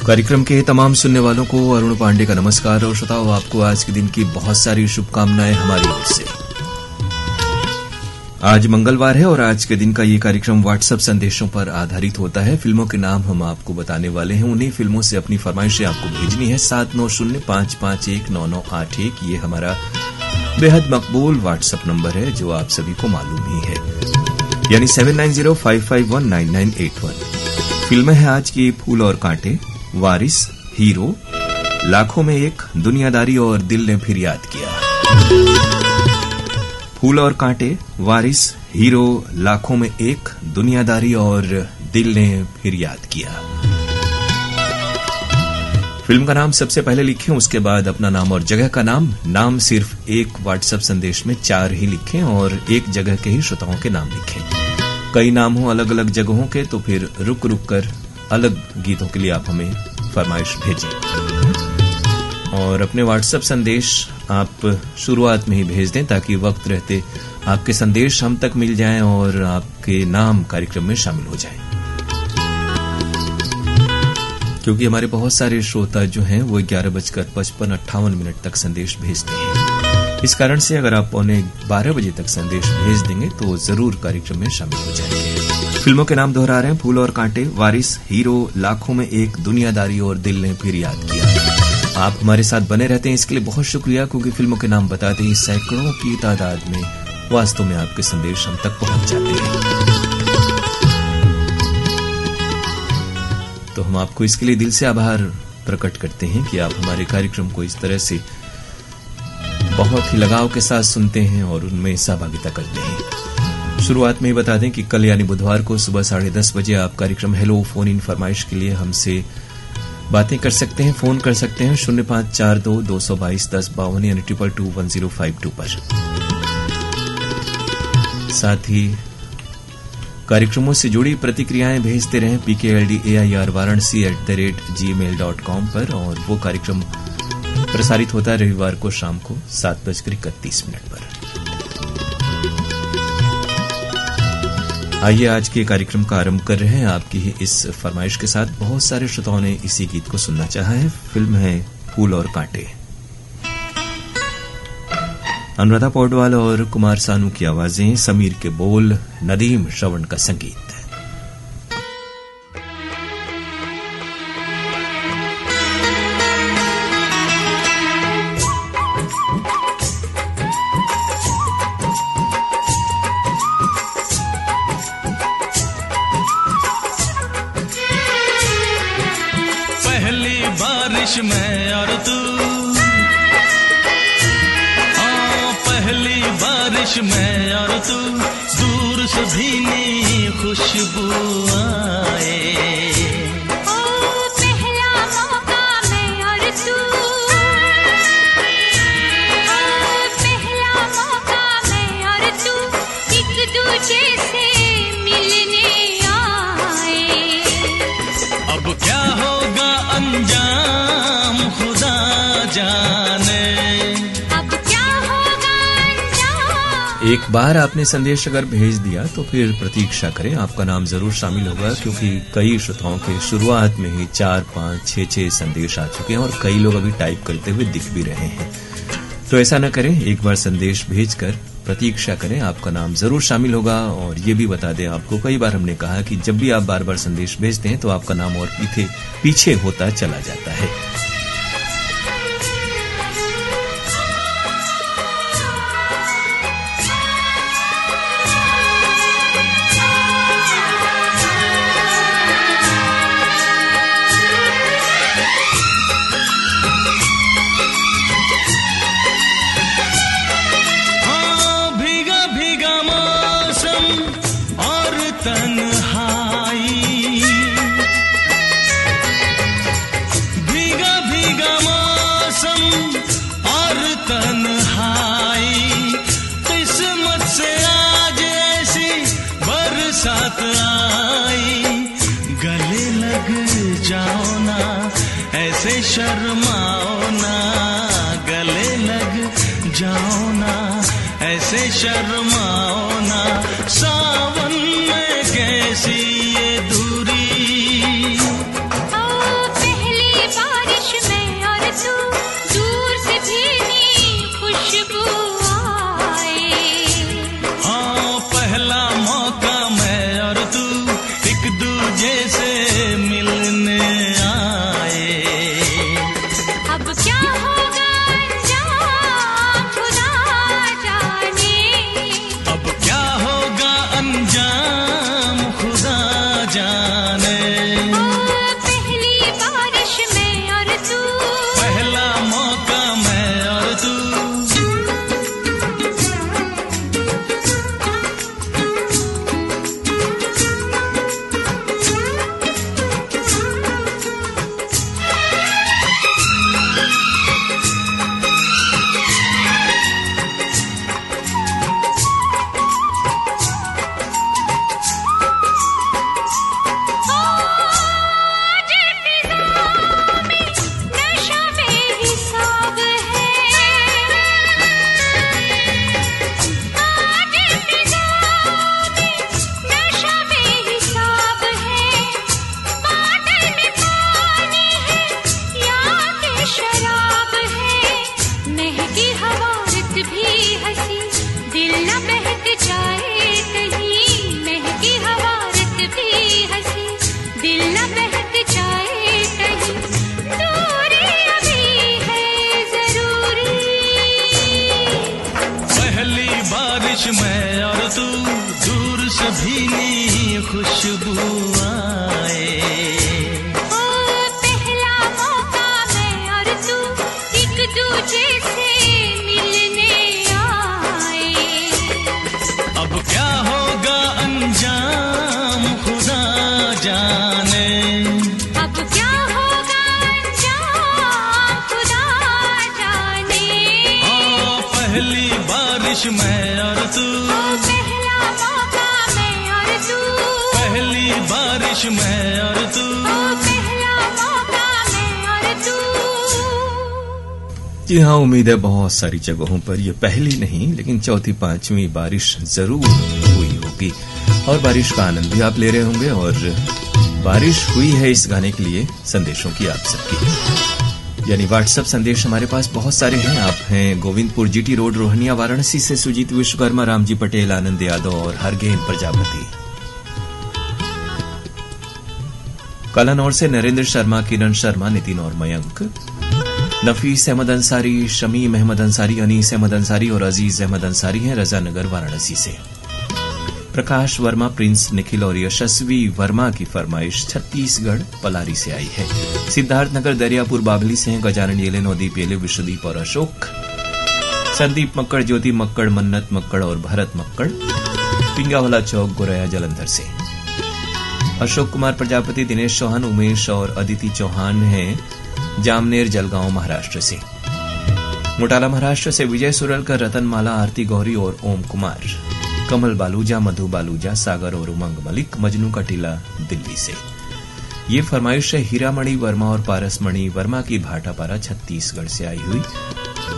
कार्यक्रम के तमाम सुनने वालों को अरुण पांडे का नमस्कार और श्रोताओं, आपको आज के दिन की बहुत सारी शुभकामनाएं हमारी ओर से। आज मंगलवार है और आज के दिन का ये कार्यक्रम व्हाट्सएप संदेशों पर आधारित होता है। फिल्मों के नाम हम आपको बताने वाले हैं, उन्हीं फिल्मों से अपनी फरमाइशें आपको भेजनी है। 7905519981 ये हमारा बेहद मकबूल व्हाट्सएप नंबर है जो आप सभी को मालूम ही है, यानी 7905519981। फिल्म है आज की फूल और कांटे, वारिस, हीरो, लाखों में एक, दुनियादारी और दिल ने फिर याद किया। फूल और कांटे, वारिस, हीरो, लाखों में एक, दुनियादारी और दिल ने फिर याद किया। फिल्म का नाम सबसे पहले लिखें, उसके बाद अपना नाम और जगह का नाम। नाम सिर्फ एक व्हाट्सएप संदेश में 4 ही लिखें और एक जगह के ही श्रोताओं के नाम लिखें। कई नाम हो अलग अलग जगहों के तो फिर रुक रुक कर अलग गीतों के लिए आप हमें फरमाइश भेजें। और अपने व्हाट्सएप संदेश आप शुरुआत में ही भेज दें ताकि वक्त रहते आपके संदेश हम तक मिल जाएं और आपके नाम कार्यक्रम में शामिल हो जाएं। क्योंकि हमारे बहुत सारे श्रोता जो हैं वो 11:55-58 तक संदेश भेजते हैं। इस कारण से अगर आप 11:15 बजे तक संदेश भेज देंगे तो जरूर कार्यक्रम में शामिल हो जाएंगे। फिल्मों के नाम दोहरा रहे हैं, फूल और कांटे, वारिस, हीरो, लाखों में एक, दुनियादारी और दिल ने फिर याद किया। आप हमारे साथ बने रहते हैं, इसके लिए बहुत शुक्रिया, क्योंकि फिल्मों के नाम बताते ही सैकड़ों की तादाद में वास्तव में आपके संदेश हम तक पहुंच जाते हैं। तो हम आपको इसके लिए दिल से आभार प्रकट करते हैं कि आप हमारे कार्यक्रम को इस तरह से बहुत ही लगाव के साथ सुनते हैं और उनमें सहभागिता करते हैं। शुरुआत में ही बता दें कि कल यानी बुधवार को सुबह 10:30 बजे आप कार्यक्रम हेलो फोन इन फरमाइश के लिए हमसे बातें कर सकते हैं, फोन कर सकते हैं 0542-222-1052 यानी 2221-1052 पर। साथ ही कार्यक्रमों से जुड़ी प्रतिक्रियाएं भेजते रहें pkldair@varanasi@gmail.com पर, और वो कार्यक्रम प्रसारित होता है रविवार को शाम को 7:31 पर। आइए आज के कार्यक्रम का आरंभ कर रहे हैं आपकी ही इस फरमाइश के साथ। बहुत सारे श्रोताओं ने इसी गीत को सुनना चाहा है। फिल्म है फूल और कांटे। अनुराधा पौडवाल और कुमार सानू की आवाजें, समीर के बोल, नदीम श्रवण का संगीत। बारिश में और तू, पहली बारिश में और तू, दूर से भीनी खुशबू आए। पहला मौका मैं और तू, पहला मौका मैं और तू, एक दूजे से मिलने आए। अब क्या होगा अंजाम खुदा जाने, अब क्या होगा अंजाम। एक बार आपने संदेश अगर भेज दिया तो फिर प्रतीक्षा करें, आपका नाम जरूर शामिल होगा, क्योंकि कई श्रोताओं के शुरुआत में ही 4, 5, 6 संदेश आ चुके हैं और कई लोग अभी टाइप करते हुए दिख भी रहे हैं। तो ऐसा न करें, एक बार संदेश भेजकर प्रतीक्षा करें, आपका नाम जरूर शामिल होगा। और ये भी बता दें आपको, कई बार हमने कहा कि जब भी आप बार बार संदेश भेजते हैं तो आपका नाम और पीछे होता चला जाता है। साथ आई, गले लग जाओ ना, ऐसे शर्माओ ना, गले लग जाओ ना, ऐसे शर्माओ ना, सावन में कैसी ये दूरी। पहली पहली बारिश में और तू दूर से भीनी खुशबू आए। ओ पहला मौका मैं और तू एक दूजे से मिलने आए। अब क्या होगा अंजाम खुदा जाने। अब क्या होगा अंजाम खुदा जाने। ओ पहली बारिश में और तू, पहला मौका मैं और तू, पहली बारिश में और तू। पहला मौका मैं और तू। जी हाँ, उम्मीद है बहुत सारी जगहों पर ये पहली नहीं लेकिन चौथी पांचवी बारिश जरूर हुई होगी और बारिश का आनंद भी आप ले रहे होंगे। और बारिश हुई है इस गाने के लिए संदेशों की आप सबकी, यानी व्हाट्सएप संदेश हमारे पास बहुत सारे हैं। आप हैं गोविंदपुर जीटी रोड रोहनिया वाराणसी से सुजीत विश्वकर्मा, रामजी पटेल, आनंद यादव और हरगेन प्रजापति। कलानौर से नरेंद्र शर्मा, किरण शर्मा, नितिन और मयंक, नफीस अहमद अंसारी, शमीम अहमद अंसारी, अनीस अहमद अंसारी और अजीज अहमद अंसारी हैं रजानगर वाराणसी से। प्रकाश वर्मा, प्रिंस, निखिल और यशस्वी वर्मा की फरमाइश छत्तीसगढ़ पलारी से आई है। सिद्धार्थ नगर दरियापुर बाबली से हैं गजानन येले, नवदीप येले, विश्वदीप और अशोक। संदीप मक्कड़, ज्योति मक्कड़, मन्नत मक्कड़ और भरत मक्कड़ पिंगावाला चौक, गोरैया जलंधर से। अशोक कुमार प्रजापति, दिनेश चौहान, उमेश और अदिति चौहान हैं जामनेर जलगांव महाराष्ट्र से। मोटाला महाराष्ट्र से विजय सुरलकर, रतनमाला, आरती गौरी और ओम कुमार। कमल बालूजा, मधु बालूजा, सागर और उमंग मलिक, मजनू का टीला दिल्ली से। ये फरमाइश है हीरामणि वर्मा और पारसमणि वर्मा की भाटापारा छत्तीसगढ़ से आई हुई।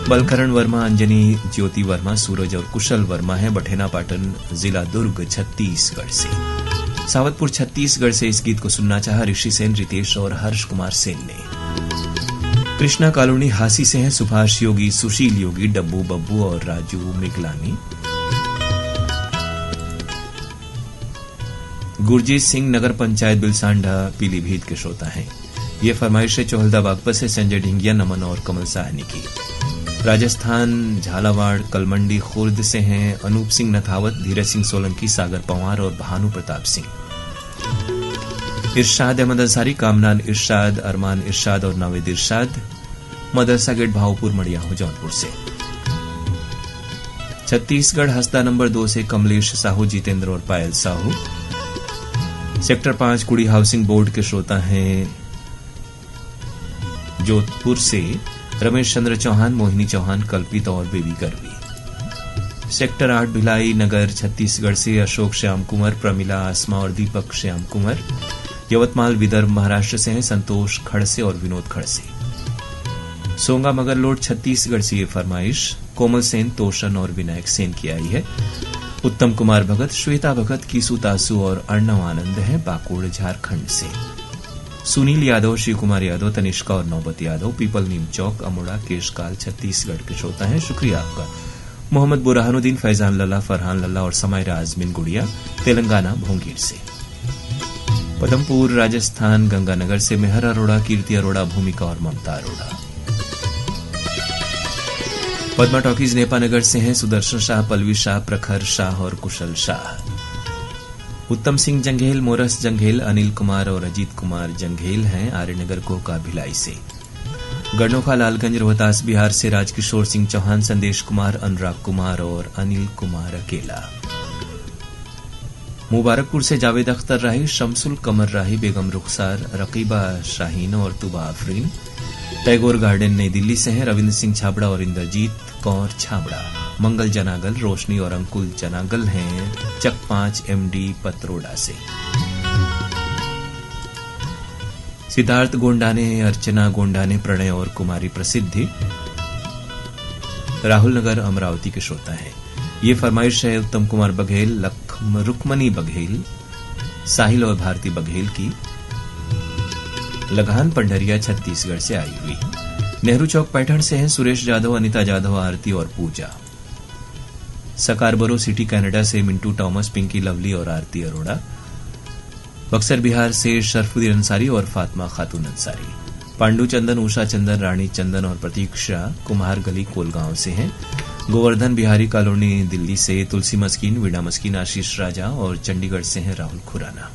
बलकरण वर्मा, अंजनी ज्योति वर्मा, सूरज और कुशल वर्मा है बठेना पाटन, जिला दुर्ग, छत्तीसगढ़ से। सावतपुर छत्तीसगढ़ से इस गीत को सुनना चाहा ऋषि सेन, रितेश और हर्ष कुमार सेन ने। कृष्णा कॉलोनी हासी से हैं सुभाष योगी, सुशील योगी, डब्बू बब्बू और राजू मिगलानी। गुरजीत सिंह, नगर पंचायत बिलसांडा, पीलीभीत के श्रोता हैं। ये फरमाइश है चोहलदा बागपत से संजय ढिंगिया, नमन और कमल साहनी की। राजस्थान झालावाड़ कलमंडी खुर्द से हैं अनूप सिंह नथावत, धीरज सिंह सोलंकी, सागर पंवार और भानु प्रताप सिंह। इरशाद अहमद अंसारी, कामनान इरशाद, अरमान इरशाद और नावेद इरशाद, मदरसा गेट भावपुर मड़ियाहू जौनपुर से। छत्तीसगढ़ हस्ता नंबर 2 से कमलेश साहू, जितेंद्र और पायल साहू। सेक्टर 5 कुड़ी हाउसिंग बोर्ड के श्रोता हैं जोधपुर से रमेश चंद्र चौहान, मोहिनी चौहान, कल्पित और बेबी करवी। सेक्टर 8 भिलाई नगर छत्तीसगढ़ से अशोक श्याम कुंवर, प्रमिला, आसमा और दीपक श्याम कुंवर। यवतमाल विदर्भ महाराष्ट्र से हैं संतोष खड़से और विनोद खड़से। सोंगा मगरलोड छत्तीसगढ़ से ये फरमाइश कोमल सेन, तोशन और विनायक सेन की आई है। उत्तम कुमार भगत, श्वेता भगत, कीसू तासू और अर्णव आनंद हैं बाकुड़ झारखंड से। सुनील यादव, शिव कुमार यादव, तनिष्का और नौबत यादव, पीपल नीम चौक, अमोड़ा, केशकाल छत्तीसगढ़ के श्रोता हैं, शुक्रिया आपका। मोहम्मद बुरहानुद्दीन, फैजान लल्ला, फरहान लल्ला और समायरा आजमीन गुड़िया, तेलंगाना भोंगीर से। पदमपुर राजस्थान गंगानगर से मेहर अरोड़ा, कीर्ति अरोड़ा, भूमिका और ममता अरोड़ा। पद्मा टॉकीज नेपानगर से हैं सुदर्शन शाह, पलवी शाह, प्रखर शाह और कुशल शाह। उत्तम सिंह जंघेल, मोरस जंघेल, अनिल कुमार और अजीत कुमार जंघेल हैं आर्यनगर कोका भिलाई से। गढ़नोखा लालगंज रोहतास बिहार से राजकिशोर सिंह चौहान, संदेश कुमार, अनुराग कुमार और अनिल कुमार अकेला। मुबारकपुर से जावेद अख्तर राही, शमसुल कमर राही, बेगम रुखसार, रकीबा शाहीन और तुबा आफरीन। टैगोर गार्डन नई दिल्ली से हैं रविंद्र सिंह छाबड़ा और इंद्रजीत कौर छाबड़ा। मंगल जनागल, रोशनी और अंकुल जनागल हैं चक 5 MD पत्रोड़ा से। सिद्धार्थ गोंडाने, अर्चना गोंडाने, प्रणय और कुमारी प्रसिद्धि राहुल नगर अमरावती के श्रोता हैं। ये फरमाइश है उत्तम कुमार बघेल, रुक्मणी बघेल, साहिल और भारती बघेल की। लगान पंडरिया छत्तीसगढ़ से आई हुई। नेहरू चौक पैठण से हैं सुरेश जाधव, अनिता जाधव, आरती और पूजा। सकारबरो सिटी कनाडा से मिंटू टॉमस, पिंकी लवली और आरती अरोड़ा। बक्सर बिहार से शरफुद्दीन अंसारी और फातिमा खातून अंसारी। पांडु चंदन, उषा चंदन, रानी चंदन और प्रतीक्षा कुम्हार गली कोलगांव से हैं। गोवर्धन बिहारी कॉलोनी दिल्ली से तुलसी मस्कीन, वीणा मस्कीन, आशीष राजा और चंडीगढ़ से हैं राहुल खुराना।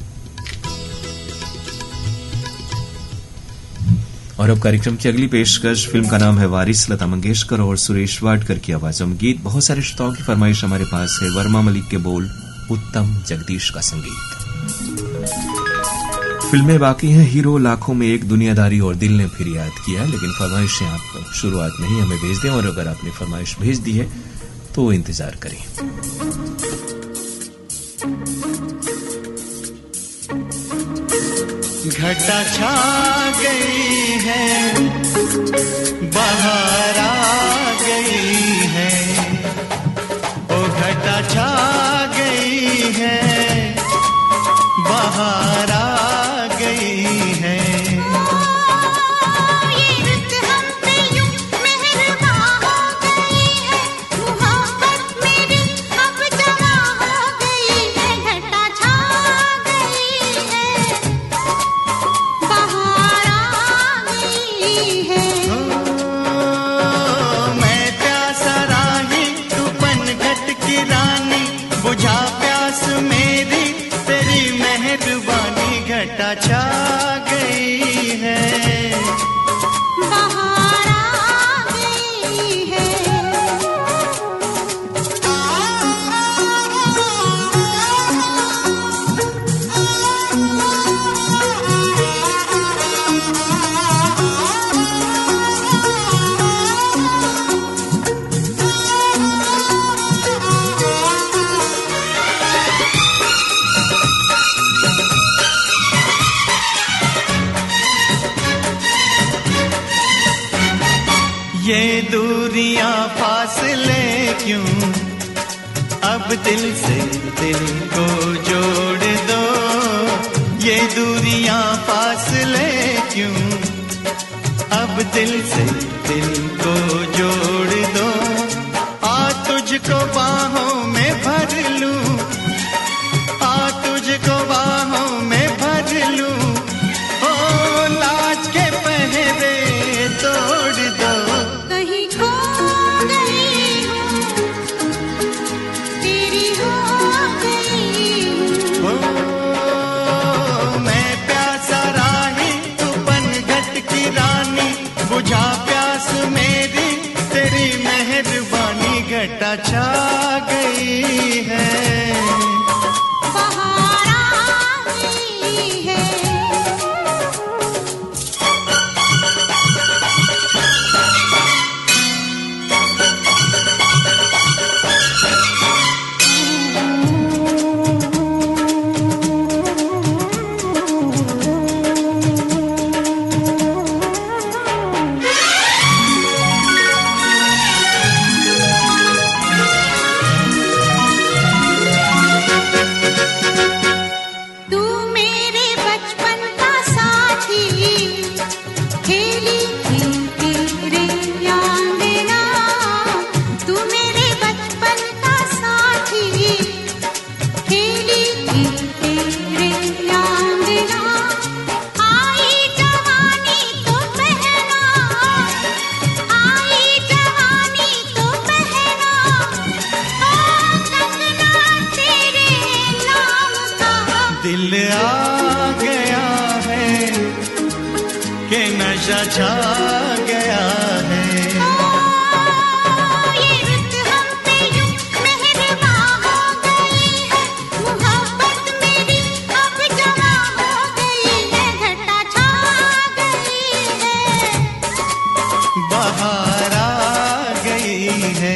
और अब कार्यक्रम की अगली पेशकश, फिल्म का नाम है वारिस, लता मंगेशकर और सुरेश वाडकर की आवाजों में गीत। बहुत सारे श्रोताओं की फरमाइश हमारे पास है। वर्मा मलिक के बोल, उत्तम जगदीश का संगीत। फिल्में बाकी हैं, हीरो लाखों में एक, दुनियादारी और दिल ने फिर याद किया, लेकिन फरमाइशें आप शुरुआत में ही हमें भेज दें और अगर आपने फरमाइश भेज दी है तो इंतजार करें। घटा छा गई है, बाहर आ गई है, ओ घटा छा गई है, बाहर आ गई है। ये रुत हम पे यूं मेहरबान हो गई है, मोहब्बत मेरी अब जवा हो गई है, घटा छा गई है, बाहर आ गई है। मैं प्यासा राही, तू पनघट की रानी, बुझा प्यास मेरी तेरी मेहरबानी, घटा छा गई है, बाहर आ गई है। ये दूरियां फासले क्यों, अब दिल से दिल को जोड़ दो, ये दूरियां फासले क्यों, अब दिल से दिल को जोड़ दो, आ तुझको बाहों में भर लूं, आ तुझको बाहों में भर लूं, ओ लाज के पहरे तोड़ दो। कहीं खो गई हूँ, तेरी हो गई हूँ। ओ मैं प्यासा राही, तू पनघट की रानी, बुझा प्यास मेरी तेरी मेहरबानी, घटा छा गई है, बाहर आ गई है। तू मेरे बचपन का साथी, खेली थी तेरे यादें, तू मेरे बचपन का साथी, खेली थी तेरे यादें। आई जवानी तो पहना, आई जवानी तो पहना, ओ कंगना तेरे नाम का। दिल आ गया है कि नशा छा गया है। ये रुत हम पे यूं मेहरबान हो गई है, मोहब्बत मेरी अब जवा हो गई है, घटा छा गई है, बाहर आ गई है।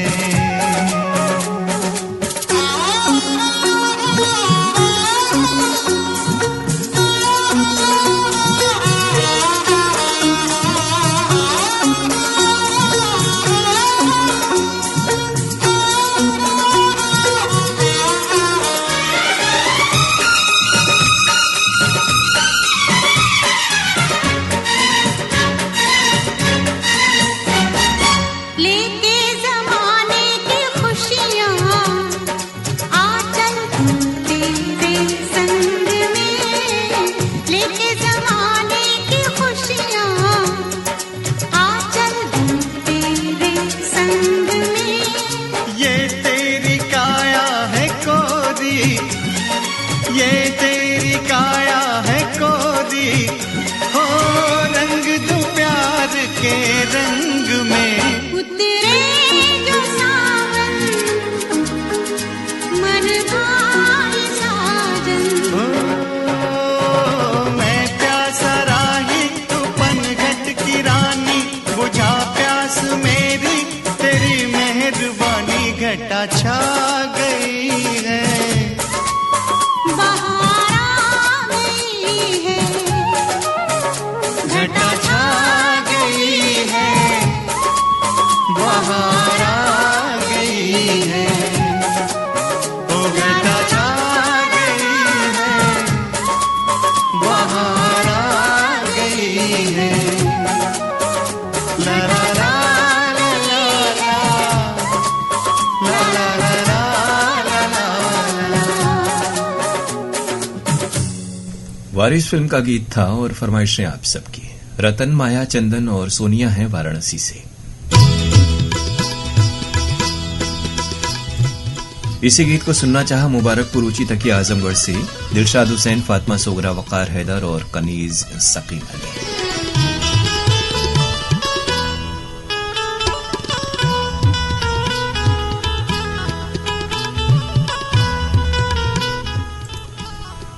घटा छा गई है, बहार आ गई है, घटा छा गई है, बहार आ गई है, ओ घटा छा गई है, बहार आ गई है, ला ला ला वारिस फिल्म का गीत था और फरमाइशें आप सबकी। रतन, माया, चंदन और सोनिया हैं वाराणसी से। इसी गीत को सुनना चाहा मुबारकपुर ऊंची तकिया आजमगढ़ से दिलशाद हुसैन, फातिमा सोगरा, वकार हैदर और कनीज सकीन अली।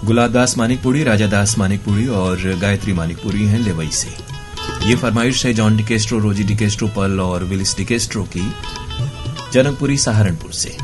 गुलाबदास मानिकपुरी, राजादास मानिकपुरी और गायत्री मानिकपुरी हैं लेवई से। ये फरमाइश है जॉन डिकेस्ट्रो, रोजी डिकेस्ट्रो, पल और विलिस डिकेस्ट्रो की, जनकपुरी सहारनपुर से।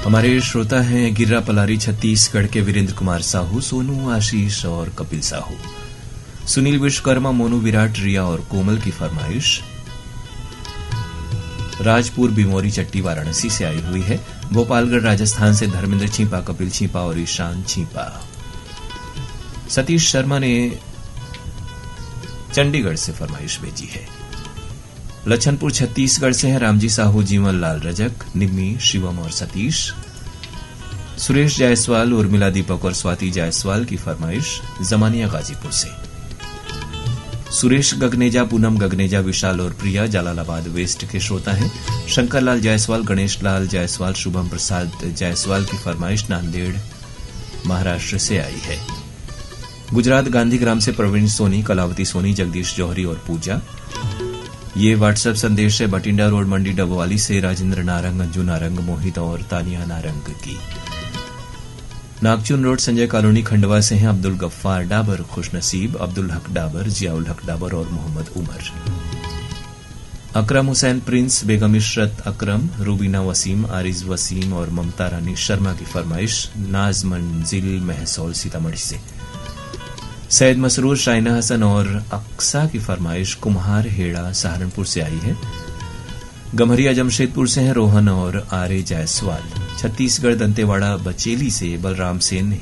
हमारे श्रोता हैं गिर्रा पलारी छत्तीसगढ़ के वीरेंद्र कुमार साहू, सोनू, आशीष और कपिल साहू। सुनील विश्वकर्मा, मोनू, विराट, रिया और कोमल की फरमाइश राजपुर बिमोरी चट्टी वाराणसी से आई हुई है। भोपालगढ़ राजस्थान से धर्मेंद्र छीपा, कपिल छीपा और ईशान छीपा। सतीश शर्मा ने चंडीगढ़ से फरमाइश भेजी है। लछनपुर छत्तीसगढ़ से हैं रामजी साहू, जीवन लाल रजक, निम्मी, शिवम और सतीश। सुरेश जायसवाल, उर्मिला दीपक और स्वाति जायसवाल की फरमाइश जमानिया गाजीपुर से। सुरेश गगनेजा, पूनम गगनेजा, विशाल और प्रिया जलालाबाद वेस्ट के श्रोता हैं। शंकरलाल जायसवाल, गणेश लाल जायसवाल, शुभम प्रसाद जायसवाल की फरमाइश नांदेड़ महाराष्ट्र से आई है। गुजरात गांधीग्राम से प्रवीण सोनी, कलावती सोनी, जगदीश जौहरी और पूजा। ये व्हाट्सएप संदेश है बटिंडा रोड, मंडी डबवाली से राजेंद्र नारंग, अंजू नारंग, मोहित और तानिया नारंग की। नागचुन रोड, संजय कॉलोनी, खंडवा से हैं अब्दुल गफ्फार डाबर, खुशनसीब, अब्दुल हक डाबर, जियाउल हक डाबर और मोहम्मद उमर। अकरम हुसैन प्रिंस, बेगम इशरत अकरम, रूबीना वसीम, आरिज वसीम और ममता रानी शर्मा की फरमाइश नाज मंजिल, महसौल, सीतामढ़ी से। सैयद मसरूर, शाइना हसन और अक्सा की फरमाइश कुम्हार हेड़ा सहारनपुर से आई है। गम्हरिया जमशेदपुर से हैं रोहन और आर्य जायसवाल। छत्तीसगढ़ दंतेवाड़ा बचेली से बलराम सेन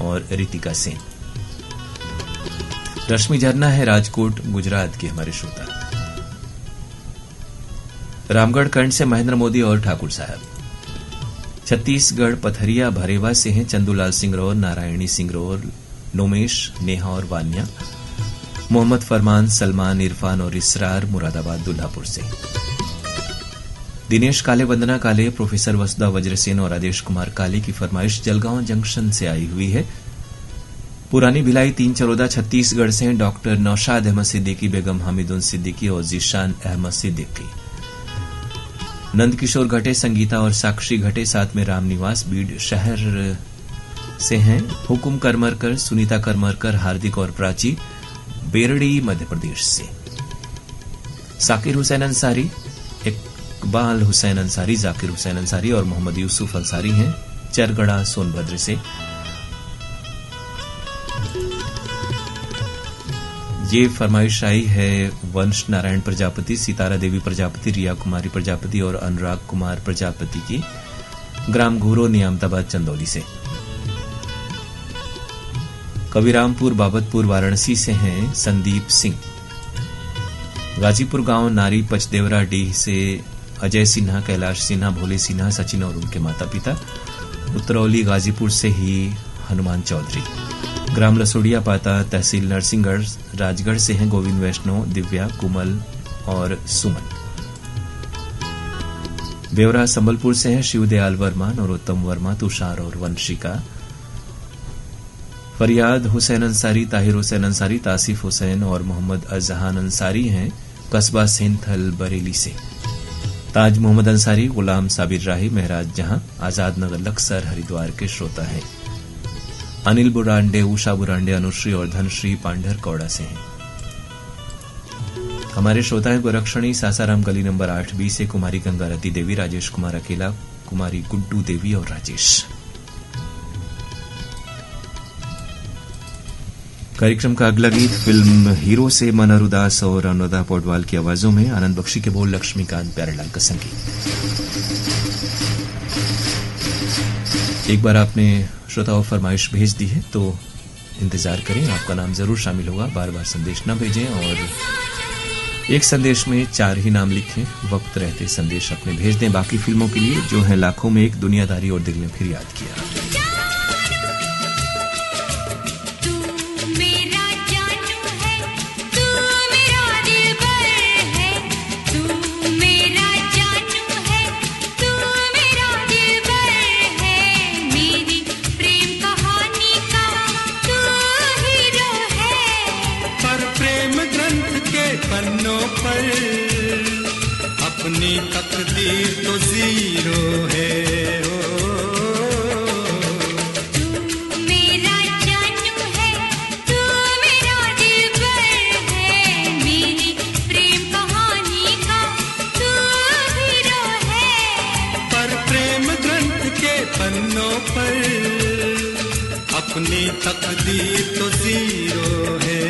और रितिका सेन। रश्मि झरना है राजकोट गुजरात के हमारे श्रोता। रामगढ़ कंड से महेंद्र मोदी और ठाकुर साहब। छत्तीसगढ़ पथरिया भरेवा से हैं चंदूलाल सिंगरौर, नारायणी सिंगरौर, नोमेश, नेहा और वान्या। मोहम्मद फरमान, सलमान, इरफान और इसरार मुरादाबाद दुल्हापुर से। दिनेश काले, वंदना काले, प्रोफेसर वसुधा वज्रसेन और आदेश कुमार काले की फरमाइश जलगांव जंक्शन से आई हुई है। पुरानी भिलाई 3 चरोदा छत्तीसगढ़ से हैं डॉक्टर नौशाद अहमद सिद्दीकी, बेगम हामिदुन सिद्दीकी और जीशान अहमद सिद्दीकी। नंदकिशोर घटे, संगीता और साक्षी घटे, साथ में रामनिवास बीड शहर से हैं। हुकुम करमरकर, सुनीता करमरकर, हार्दिक और प्राची, बेरड़ी मध्य प्रदेश से। साकिर हुसैन अंसारी, इकबाल हुसैन अंसारी, जाकिर हुसैन अंसारी और मोहम्मद यूसुफ अंसारी हैं चरगड़ा सोनभद्र से। ये फरमाइश आई है वंश नारायण प्रजापति, सितारा देवी प्रजापति, रिया कुमारी प्रजापति और अनुराग कुमार प्रजापति की, ग्राम घूरो, नियामताबाद, चंदौली से। कबीरामपुर बाबतपुर वाराणसी से हैं संदीप सिंह। गाजीपुर गांव नारी पचदेवरा डीह से अजय सिन्हा, कैलाश सिन्हा, भोले सिन्हा, सचिन और उनके माता पिता। उत्तरौली गाजीपुर से ही हनुमान चौधरी। ग्राम लसोड़िया पाता, तहसील नरसिंहगढ़, राजगढ़ से हैं गोविंद वैष्णव, दिव्या, कुमल और सुमन। बेवरा संबलपुर से हैं शिवदयाल वर्मा, नरोत्तम वर्मा, तुषार और वंशिका। फरियाद हुसैन अंसारी, ताहिर हुसैन अंसारी, तासिफ हुसैन और मोहम्मद अजहान अंसारी हैं कस्बा सिंथल बरेली से। ताज मोहम्मद अंसारी, गुलाम साबिर राही, महराज जहां, आजाद नगर लक्सर हरिद्वार के श्रोता हैं। अनिल बुरांडे, उषा बुरांडे, अनुश्री और धनश्री पांढर कौड़ा से हैं। हमारे श्रोता हैं गोरक्षणी, सासाराम गली नंबर 8B से कुमारी गंगारती देवी, राजेश कुमार अकेला, कुमारी गुड्डू देवी और राजेश। कार्यक्रम का अगला गीत फिल्म हीरो से मनोहर उदास और अनुराधा पौडवाल की आवाजों में, आनंद बख्शी के बोल, लक्ष्मीकांत प्यारेलाल का संगीत। एक बार आपने श्रोताओं फरमाइश भेज दी है तो इंतजार करें, आपका नाम जरूर शामिल होगा। बार बार संदेश न भेजें और एक संदेश में 4 ही नाम लिखें। वक्त रहते संदेश अपने भेज दें। बाकी फिल्मों के लिए जो है लाखों में एक, दुनियादारी और दिल ने फिर याद किया। अपनी तकदीर तो जीरो है। तू मेरा जानू है, तू मेरा दिलबर है, मेरी प्रेम कहानी का तू हीरो है। पर प्रेम ग्रंथ के पन्नों पर अपनी तकदीर तो जीरो है।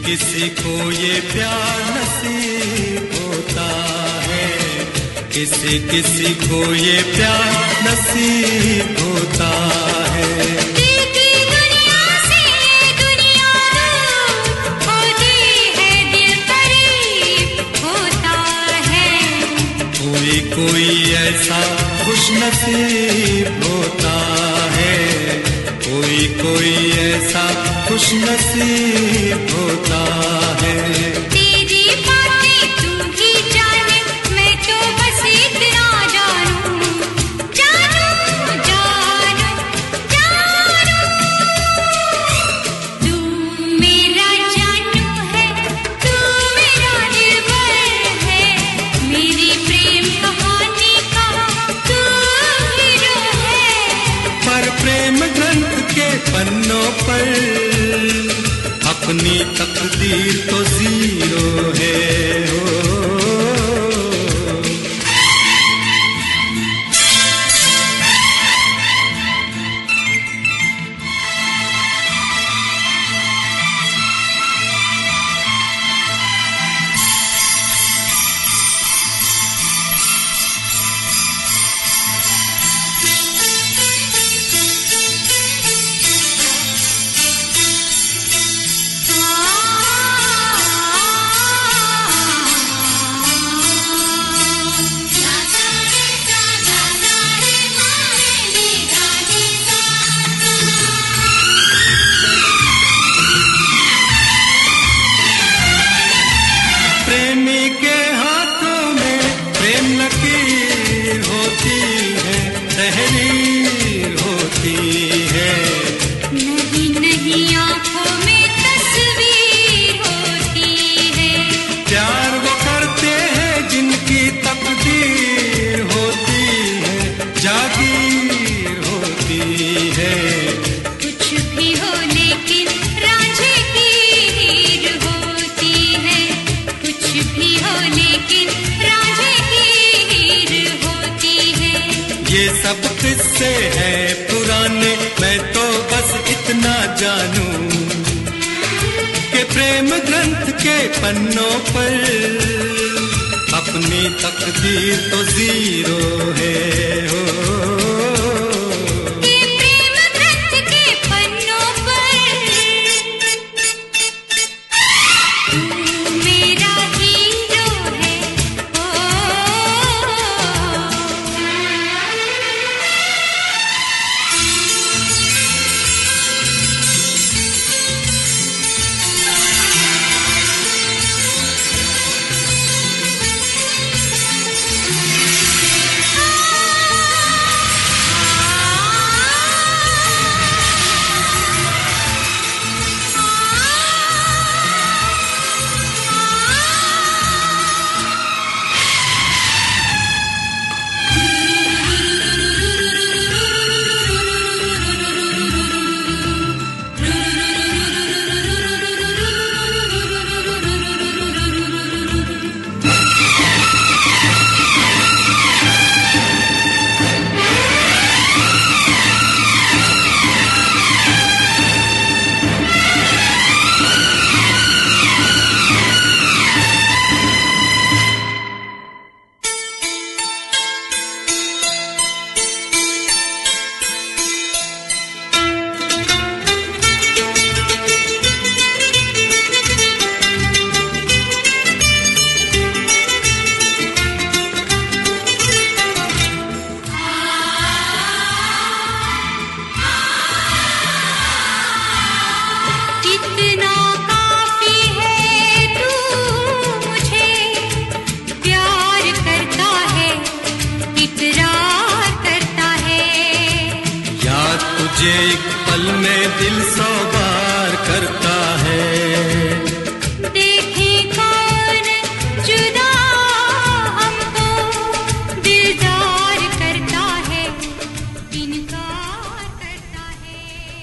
किसी को ये प्यार नसीब होता है, किसी किसी को ये प्यार नसीब होता है। देखी दुनिया से दुनिया होती है, दिल करीब होता है। कोई कोई ऐसा खुश नसीब होता है, कोई कोई ऐसा खुश नसीब होता है। तेरी बातें तू ही जाने, मैं तो बस इतना जानूं, जानूं, जानूं, जानूं। तू मेरा जानू है, तू मेरा दिलबर है, मेरी प्रेम कहानी का तू हीरो है। पर प्रेम ग्रंथ के पन्नों पर अपनी तकदीर तो जीरो है। आ जानूं कि प्रेम ग्रंथ के पन्नों पर अपनी तकदीर तो जीरो है हो।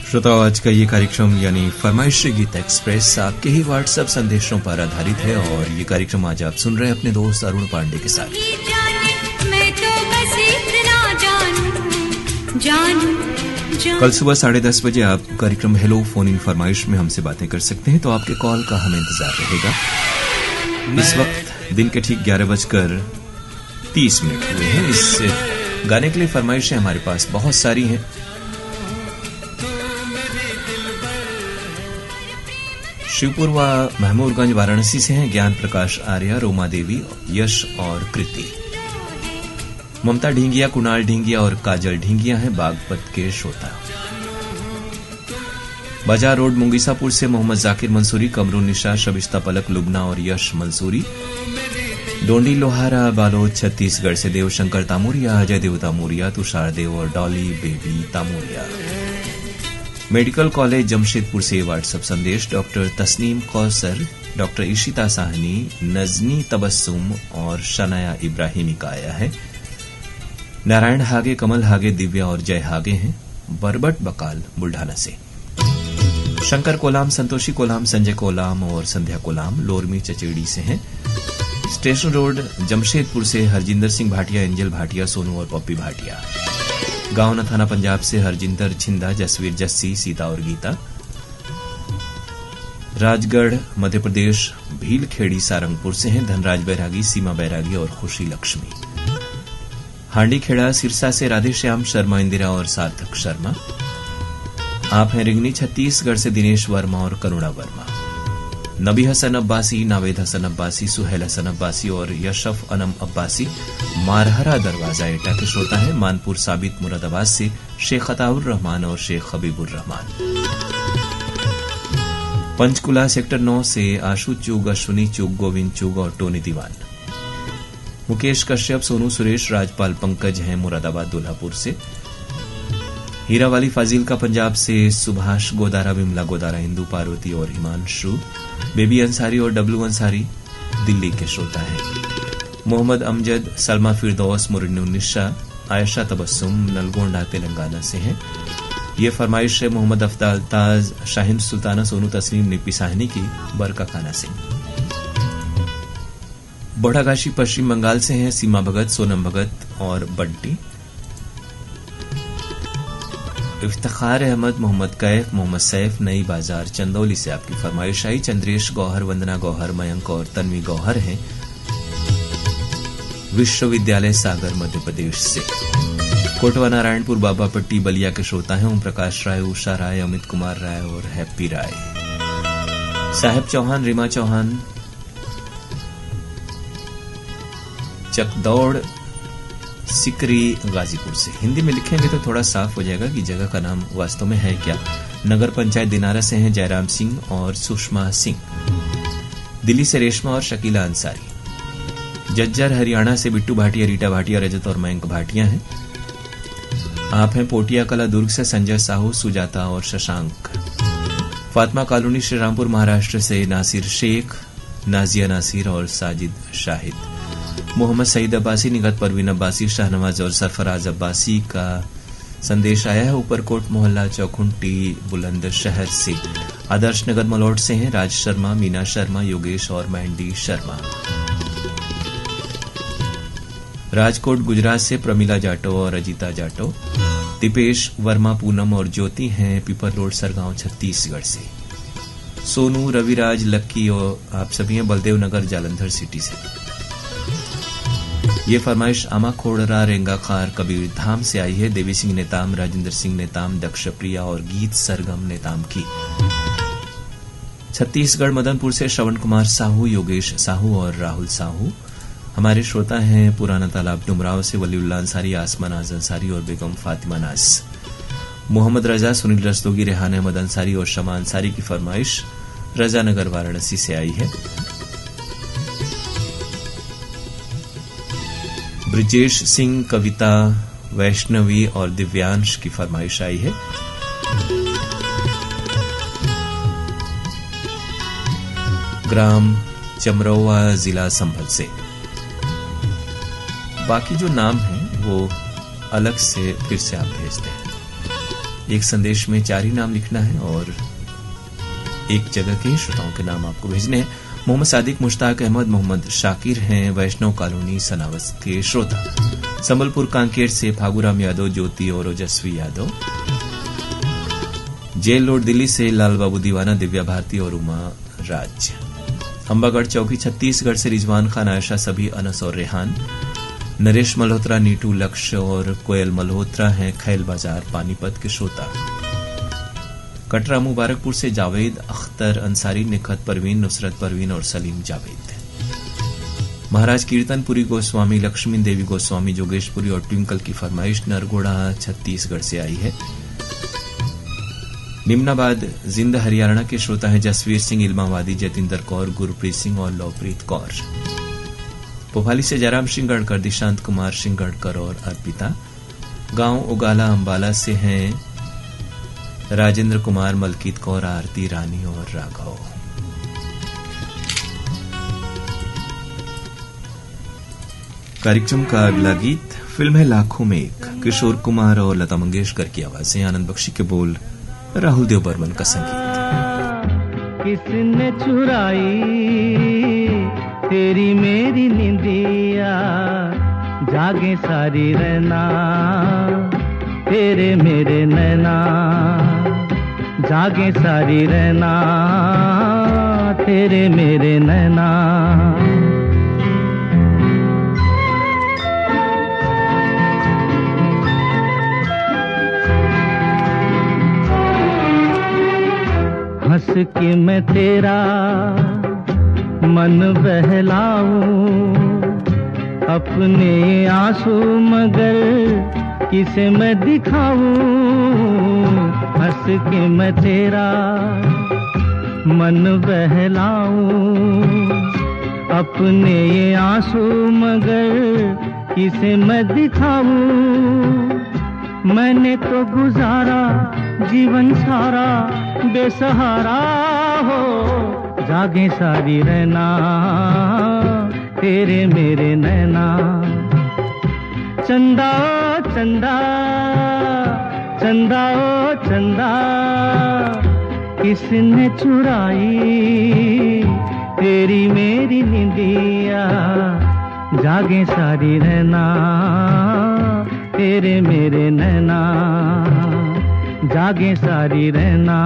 श्रोताओं, आज का ये कार्यक्रम यानी फरमाइशी गीत एक्सप्रेस आपके ही व्हाट्सएप संदेशों पर आधारित है और ये कार्यक्रम आज आप सुन रहे हैं अपने दोस्त अरुण पांडे के साथ। कल सुबह 10:30 बजे आप कार्यक्रम हेलो फोन इन फरमाइश में हमसे बातें कर सकते हैं, तो आपके कॉल का हमें इंतजार रहेगा। इस वक्त दिन के ठीक 11:30 हुए हैं। इस गाने के लिए फरमाइशें हमारे पास बहुत सारी हैं। शिवपुर व महमूदगंज वाराणसी से हैं ज्ञान प्रकाश आर्या, रोमा देवी, यश और कृति। ममता ढींगिया, कुणाल ढींगिया और काजल ढींगिया हैं बागपत के श्रोता। बाजार रोड मुंगीसापुर से मोहम्मद जाकिर मंसूरी, कमरू निशा, शबिस्ता पलक, लुबना और यश मंसूरी। डोंडी लोहारा बालोद छत्तीसगढ़ से देवशंकर तामोरिया, अजय देव तामोरिया, तुषार देव और Dolly baby Tamoria. Medical college Jamshedpur से व्हाट्सएप संदेश डॉक्टर तस्नीम कौसर, डॉक्टर इशिता साहनी, नजनी तबस्सुम और शनाया इब्राहिमी का आया है। नारायण हागे, कमल हागे, दिव्या और जय हागे हैं बरबट बकाल बुल्ढाना से। शंकर कोलाम, संतोषी कोलाम, संजय कोलाम और संध्या कोलाम लोरमी चचेड़ी से हैं। स्टेशन रोड जमशेदपुर से हरजिंदर सिंह भाटिया, एंजल भाटिया, सोनू और पप्पी भाटिया। गांव थाना पंजाब से हरजिंदर छिंदा, जसवीर जस्सी, सीता और गीता। राजगढ़ मध्य प्रदेश भीलखेड़ी सारंगपुर से हैं धनराज बैरागी, सीमा बैरागी और खुशी लक्ष्मी। हांडी खेड़ा सिरसा से राधेश्याम शर्मा, इंदिरा और सार्थक शर्मा। आप हैं रिंगनी छत्तीसगढ़ से दिनेश वर्मा और करुणा वर्मा। नबी हसन अब्बासी, नावेद हसन अब्बासी, सुहेल हसन अब्बासी और यशफ अनम अब्बासी मारहरा दरवाजा एटा के श्रोता हैं। मानपुर साबित मुरादाबाद से शेख अताउर रहमान और शेख हबीबुर रहमान। पंचकुला सेक्टर 9 से आशु चुग, अश्विनी चुग, गोविंद चुग और टोनी दीवान। मुकेश कश्यप, सोनू सुरेश, राजपाल पंकज हैं मुरादाबाद दुल्हापुर से। हीरावाली फाजिलका पंजाब से सुभाष गोदारा, विमला गोदारा, हिंदू पार्वती और हिमांशु। बेबी अंसारी और डब्लू अंसारी दिल्ली के श्रोता हैं। मोहम्मद अमजद, सलमा फिरदौस, मुरन्नुनिशा, आयशा तबस्सुम नलगोंडा तेलंगाना से हैं। ये फरमाइश है मोहम्मद अफ्ताल ताज, शाहिन सुल्ताना, सोनू तस्लीम, निपी साहनी की बरका खाना से। बोढ़ागाशी पश्चिम बंगाल से हैं सीमा भगत, सोनम भगत और बंटी। इफ्तिखार अहमद, मोहम्मद कैफ, मोहम्मद सैफ, नई बाजार चंदौली से आपकी फरमाइश आई। चंद्रेश गौहर, वंदना गौहर, मयंक और तन्वी गौहर हैं विश्वविद्यालय सागर मध्य प्रदेश से। कोटवा नारायणपुर, बाबा पट्टी बलिया के श्रोता हैं ओम प्रकाश राय, उषा राय, अमित कुमार राय और हैप्पी राय। साहेब चौहान, रीमा चौहान चकदौड़ सिकरी गाजीपुर से। हिंदी में लिखेंगे तो थोड़ा साफ हो जाएगा कि जगह का नाम वास्तव में है क्या। नगर पंचायत दिनारा से हैं जयराम सिंह और सुषमा सिंह। दिल्ली से रेशमा और शकीला अंसारी। जज्जर हरियाणा से बिट्टू भाटिया, रीटा भाटिया, रजत और मयंक भाटिया हैं। आप हैं पोटिया कला दुर्ग से संजय साहू, सुजाता और शशांक। फातिमा कॉलोनी श्रीरामपुर महाराष्ट्र से नासिर शेख, नाजिया नासिर और साजिद शाहिद। मोहम्मद सईद अब्बासी, निगत परवीन अब्बासी, शाहनवाज और सरफराज अब्बासी का संदेश आया है ऊपरकोट मोहल्ला चौखुंटी बुलंदशहर से। आदर्श नगर मलौट से हैं राज शर्मा, मीना शर्मा, योगेश और मैंडी शर्मा। राजकोट गुजरात से प्रमिला जाटो और अजीता जाटो। दीपेश वर्मा, पूनम और ज्योति हैं पीपर रोड सरगांव छत्तीसगढ़ से। सोनू, रविराज, लक्की और आप सभी हैं बलदेव नगर जालंधर सिटी से। ये फरमाइश आमा खोड़रा, रेंगा खार, कबीर धाम से आई है। देवी सिंह नेताम, राजेंद्र सिंह नेताम, दक्ष प्रिया और गीत सरगम नेताम की। छत्तीसगढ़ मदनपुर से श्रवण कुमार साहू, योगेश साहू और राहुल साहू हमारे श्रोता हैं। पुराना तालाब डुमराव से वलीउल्लाह अंसारी, आसमा नाज अंसारी और बेगम फातिमा नाज। मोहम्मद रजा, सुनील रस्तोगी, रेहान अहमद अंसारी और शमा अंसारी की फरमाइश रजानगर वाराणसी से आई है। ब्रिजेश सिंह, कविता, वैष्णवी और दिव्यांश की फरमाइश आई है। ग्राम चमरौवा, जिला संभल से। बाकी जो नाम हैं वो अलग से फिर से आप भेजते हैं। एक संदेश में 4 ही नाम लिखना है और एक जगह के श्रोताओं के नाम आपको भेजने हैं। मोहम्मद सादिक, मुश्ताक अहमद, मोहम्मद शाकिर हैं वैष्णव कॉलोनी सनावस के श्रोता। संबलपुर कांकेर से फागुराम यादव, ज्योति और ओजस्वी यादव। जेल रोड दिल्ली से लाल बाबू दीवाना, दिव्या भारती और उमा राज। अंबागढ़ चौकी छत्तीसगढ़ से रिजवान खान, आयशा, सभी, अनस और रेहान। नरेश मल्होत्रा, नीटू, लक्ष्य और कोयल मल्होत्रा हैं खैल बाजार पानीपत के श्रोता। कटरा मुबारकपुर से जावेद अख्तर अंसारी, निखत परवीन, नुसरत परवीन और सलीम जावेद। महाराज कीर्तनपुरी गोस्वामी, लक्ष्मी देवी गोस्वामी, जोगेशपुरी और ट्विंकल की फरमाइश नरगोड़ा छत्तीसगढ़ से आई है। निम्नाबाद जिंद हरियाणा के श्रोता हैं जसवीर सिंह, इल्मावादी, जतिंदर कौर, गुरप्रीत सिंह और लवप्रीत कौर। भोपाली से जयराम सिंह गढ़कर, दिशांत कुमार सिंह गढ़कर और अर्पिता। गांव उगाला अंबाला से हैं राजेंद्र कुमार, मलकीत कौर, आरती रानी और राघव। कार्यक्रम का अगला गीत फिल्म है लाखों में एक। किशोर कुमार और लता मंगेशकर की आवाजें, आनंद बख्शी के बोल, राहुल देव बर्मन का संगीत। किसने चुराई तेरी मेरी निंदिया, जागे सारी रहना तेरे मेरे नैना, जागे सारी रहना तेरे मेरे नैना। हंस के मैं तेरा मन बहलाऊं, अपने आंसू मगर किसे मैं दिखाऊं। हंस के मैं तेरा मन बहलाऊं, अपने ये आंसू मगर किसे मैं दिखाऊं। मैंने तो गुजारा जीवन सारा बेसहारा हो, जागे सारी रहना तेरे मेरे नैना। चंदा ओ चंदा, चंदा ओ चंदा, किसने चुराई तेरी मेरी निंदिया, जागे सारी रहना तेरे मेरे नैना, जागे सारी रहना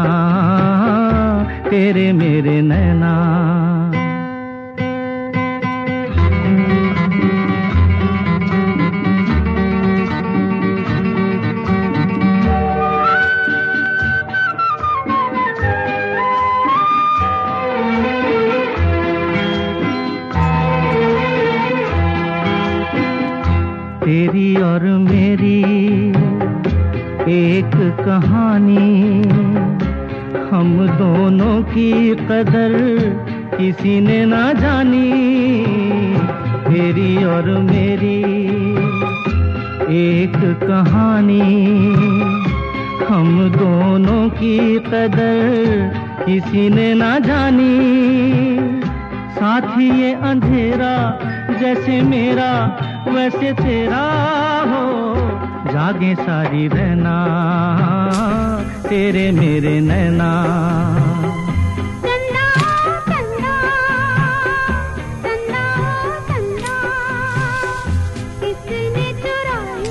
तेरे मेरे नैना। तेरी और मेरी एक कहानी, हम दोनों की कदर किसी ने ना जानी। तेरी और मेरी एक कहानी, हम दोनों की कदर किसी ने ना जानी। साथी ये अंधेरा जैसे मेरा वैसे तेरा हो, जागे सारी रहना तेरे मेरे नैना। चंदा चंदा चंदा चंदा, किसने चुराई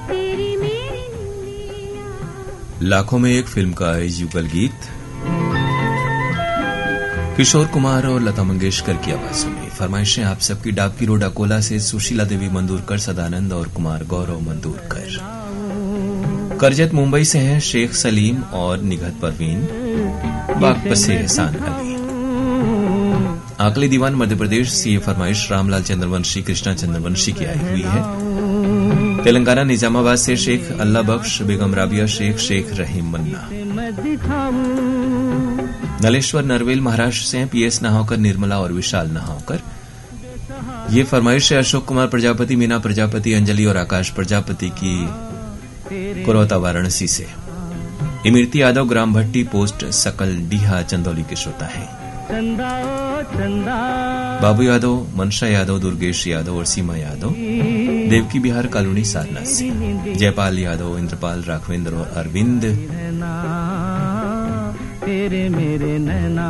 तेरी मेरी निंदियाँ। लाखों में एक फिल्म का युगल गीत किशोर कुमार और लता मंगेशकर की आवाजों में। फरमाइशें आप सबकी डाक की रोड अकोला से सुशीला देवी मंदूरकर, सदानंद और कुमार गौरव मंदूरकर। करजत मुंबई से हैं शेख सलीम और निगहत परवीन, बागपत से एहसान अली। आकली दीवान मध्य प्रदेश से ये फरमाइश रामलाल चंद्रवंशी, कृष्णा चंद्रवंशी की आई हुई है। तेलंगाना निजामाबाद से शेख अल्लाह बख्श, बेगम राबिया शेख, शेख रहीम मन्ना। नलेश्वर नरवेल महाराष्ट्र से हैं पीएस नहावकर, निर्मला और विशाल नहावकर। ये फरमाइश है अशोक कुमार प्रजापति, मीना प्रजापति, अंजलि और आकाश प्रजापति की कुरौता वाराणसी से। इमरती यादव ग्राम भट्टी पोस्ट सकल डीहा चंदौली के श्रोता हैं। बाबू यादव, मनशा यादव, दुर्गेश यादव और सीमा यादव देवकी बिहार कॉलोनी सारनाथ से। जयपाल यादव, इंद्रपाल, राघवेंद्र और अरविंद। तेरे मेरे नैना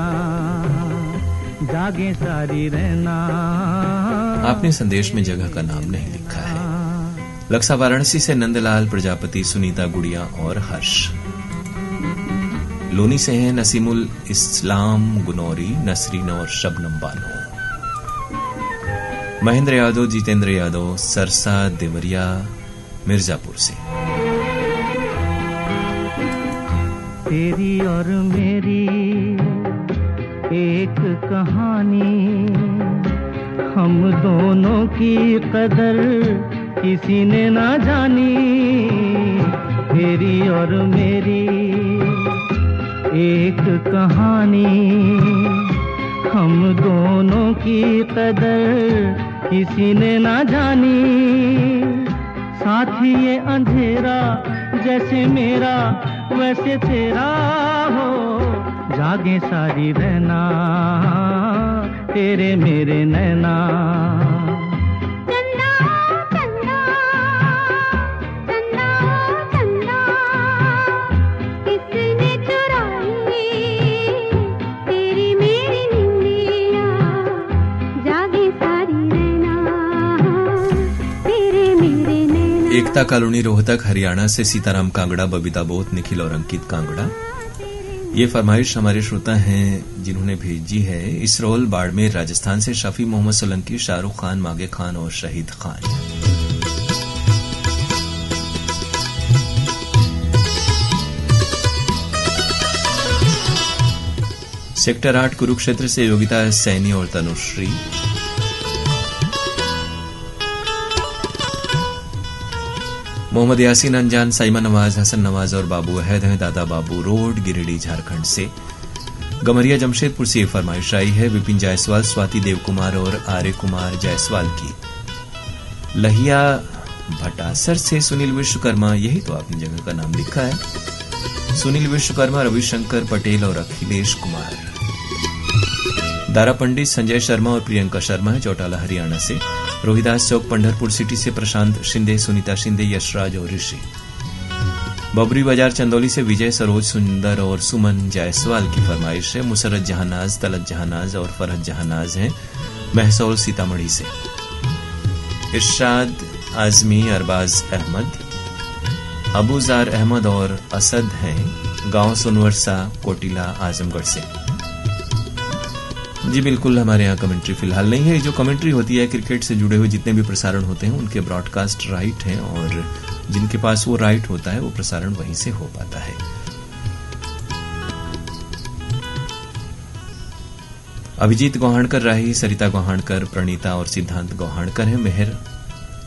जागे सारी रहना। आपने संदेश में जगह का नाम नहीं लिखा है। लक्सा वाराणसी से नंदलाल प्रजापति, सुनीता गुड़िया और हर्ष। लोनी से हैं नसीमुल इस्लाम गुनौरी, नसरीन और शबनम बानो। महेंद्र यादव, जितेंद्र यादव, सरसा देवरिया मिर्जापुर से। तेरी और मेरी एक कहानी, हम दोनों की कदर किसी ने ना जानी। तेरी और मेरी एक कहानी, हम दोनों की कदर किसी ने ना जानी। साथी ये अंधेरा जैसे मेरा वैसे तेरा हो, जागे सारी रहना तेरे मेरे नैना। चंदा चंदा चंदा चंदा, किसने चुराई तेरी मेरी निंदियाँ। जागे सारी रहना तेरे मेरे नैना। एकता कॉलोनी रोहतक हरियाणा से सीताराम कांगड़ा, बबीता बोत, निखिल और अंकित कांगड़ा। ये फरमाइश हमारे श्रोता हैं जिन्होंने भेजी है इसरोल बाड़मेर राजस्थान से शफी मोहम्मद सोलंकी, शाहरुख खान, मागे खान और शहीद खान। सेक्टर 8 कुरुक्षेत्र से योगिता सैनी और तनुश्री। मोहम्मद यासीन अनजान, साइमा नवाज, हसन नवाज और बाबू अहद हैं दादा बाबू रोड, गिरिडीह झारखंड से। गमरिया जमशेदपुर से फरमाइश आई है विपिन जायसवाल, स्वाति देव कुमार और आर्य कुमार जायसवाल की। लहिया भटासर से सुनील विश्वकर्मा, यही तो आपने जगह का नाम लिखा है। सुनील विश्वकर्मा, रविशंकर पटेल और अखिलेश कुमार। दारा पंडित, संजय शर्मा और प्रियंका शर्मा है चौटाला हरियाणा से। रोहिदास चौक पंढरपुर सिटी से प्रशांत शिंदे, सुनीता शिंदे, यशराज और ऋषि। बबरी बाजार चंदौली से विजय, सरोज, सुंदर और सुमन जायसवाल की फरमाइश है। मुसरत जहानाज, तलत जहानाज और फरहत जहानाज हैं महसौल सीतामढ़ी से। इरशाद आजमी, अरबाज अहमद, अबूजार अहमद और असद हैं, गांव सोनवर्षा, कोटिला, आजमगढ़ से। जी बिल्कुल, हमारे यहाँ कमेंट्री फिलहाल नहीं है। जो कमेंट्री होती है क्रिकेट से जुड़े हुए जितने भी प्रसारण होते हैं उनके ब्रॉडकास्ट राइट हैं, और जिनके पास वो राइट होता है वो प्रसारण वहीं से हो पाता है। अभिजीत गौहाणकर राही, सरिता गौहाणकर, प्रणीता और सिद्धांत गौहाणकर हैं, मेहर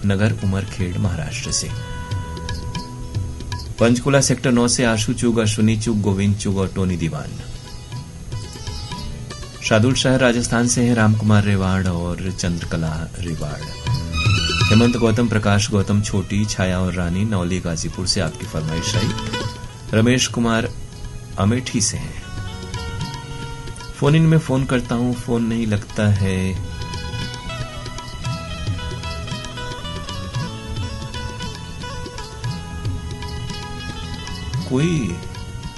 नगर, उमरखेड़, महाराष्ट्र से। पंचकुला सेक्टर 9 से आशु चुग, अश्विनी चुग, गोविंद चुग और टोनी दीवान। शादुल शहर राजस्थान से हैं, रामकुमार रेवाड़ और चंद्रकला रेवाड़। हेमंत गौतम, प्रकाश गौतम, छोटी, छाया और रानी, नौली, गाजीपुर से आपकी फरमाइश आई। रमेश कुमार अमेठी से हैं। फोन इन में फोन करता हूं, फोन नहीं लगता है। कोई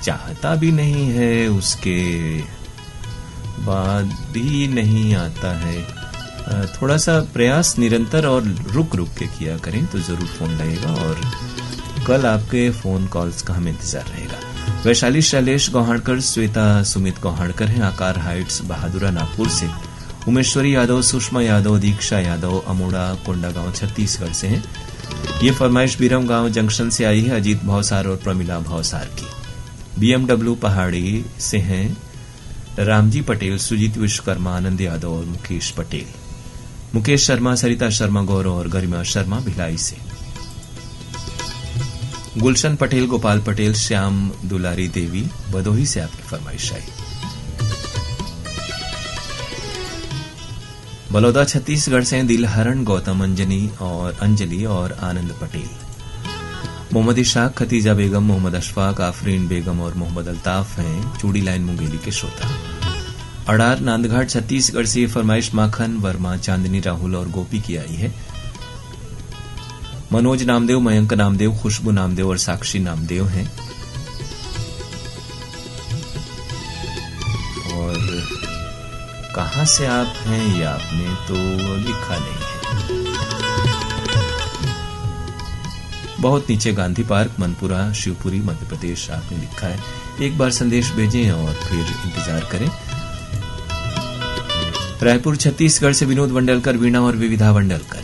चाहता भी नहीं है, उसके बाद भी नहीं आता है। थोड़ा सा प्रयास निरंतर और रुक रुक के किया करें तो जरूर फोन लगेगा, और कल आपके फोन कॉल्स का हमें इंतजार रहेगा। वैशाली शैलेश गौहाणकर, श्वेता सुमित गौहाणकर हैं, आकार हाइट्स, बहादुरा, नागपुर से। उमेश्वरी यादव, सुषमा यादव, दीक्षा यादव, अमोड़ा, कोंडागांव, छत्तीसगढ़ से हैं। ये फरमाइश बीरम गांव जंक्शन से आई है, अजीत भावसार और प्रमिला भावसार की। बीएमडब्ल्यू पहाड़ी से हैं रामजी पटेल, सुजीत विश्वकर्मा, आनंद यादव और मुकेश पटेल। मुकेश शर्मा, सरिता शर्मा गौरव और गरिमा शर्मा भिलाई से। गुलशन पटेल, गोपाल पटेल, श्याम दुलारी देवी, भदोही से आपकी फरमाइश आई। बलौदा छत्तीसगढ़ से दिलहरण गौतम, अंजलि और आनंद पटेल। मोहम्मद इशाक, खतीजा बेगम, मोहम्मद अशफाक, आफरीन बेगम और मोहम्मद अल्ताफ हैं, चूड़ी लाइन मुंगेली के श्रोता। अडार नांदघाट छत्तीसगढ़ से फरमाइश माखन वर्मा, चांदनी राहुल और गोपी की आई है। मनोज नामदेव, मयंक नामदेव, खुशबू नामदेव और साक्षी नामदेव हैं। और कहां से आप हैं ये आपने तो लिखा नहीं है। बहुत नीचे गांधी पार्क, मनपुरा, शिवपुरी, मध्य प्रदेश आपने लिखा है। एक बार संदेश भेजें और फिर इंतजार करें। रायपुर छत्तीसगढ़ से विनोद वंडलकर, वीणा और विविधा वंडलकर।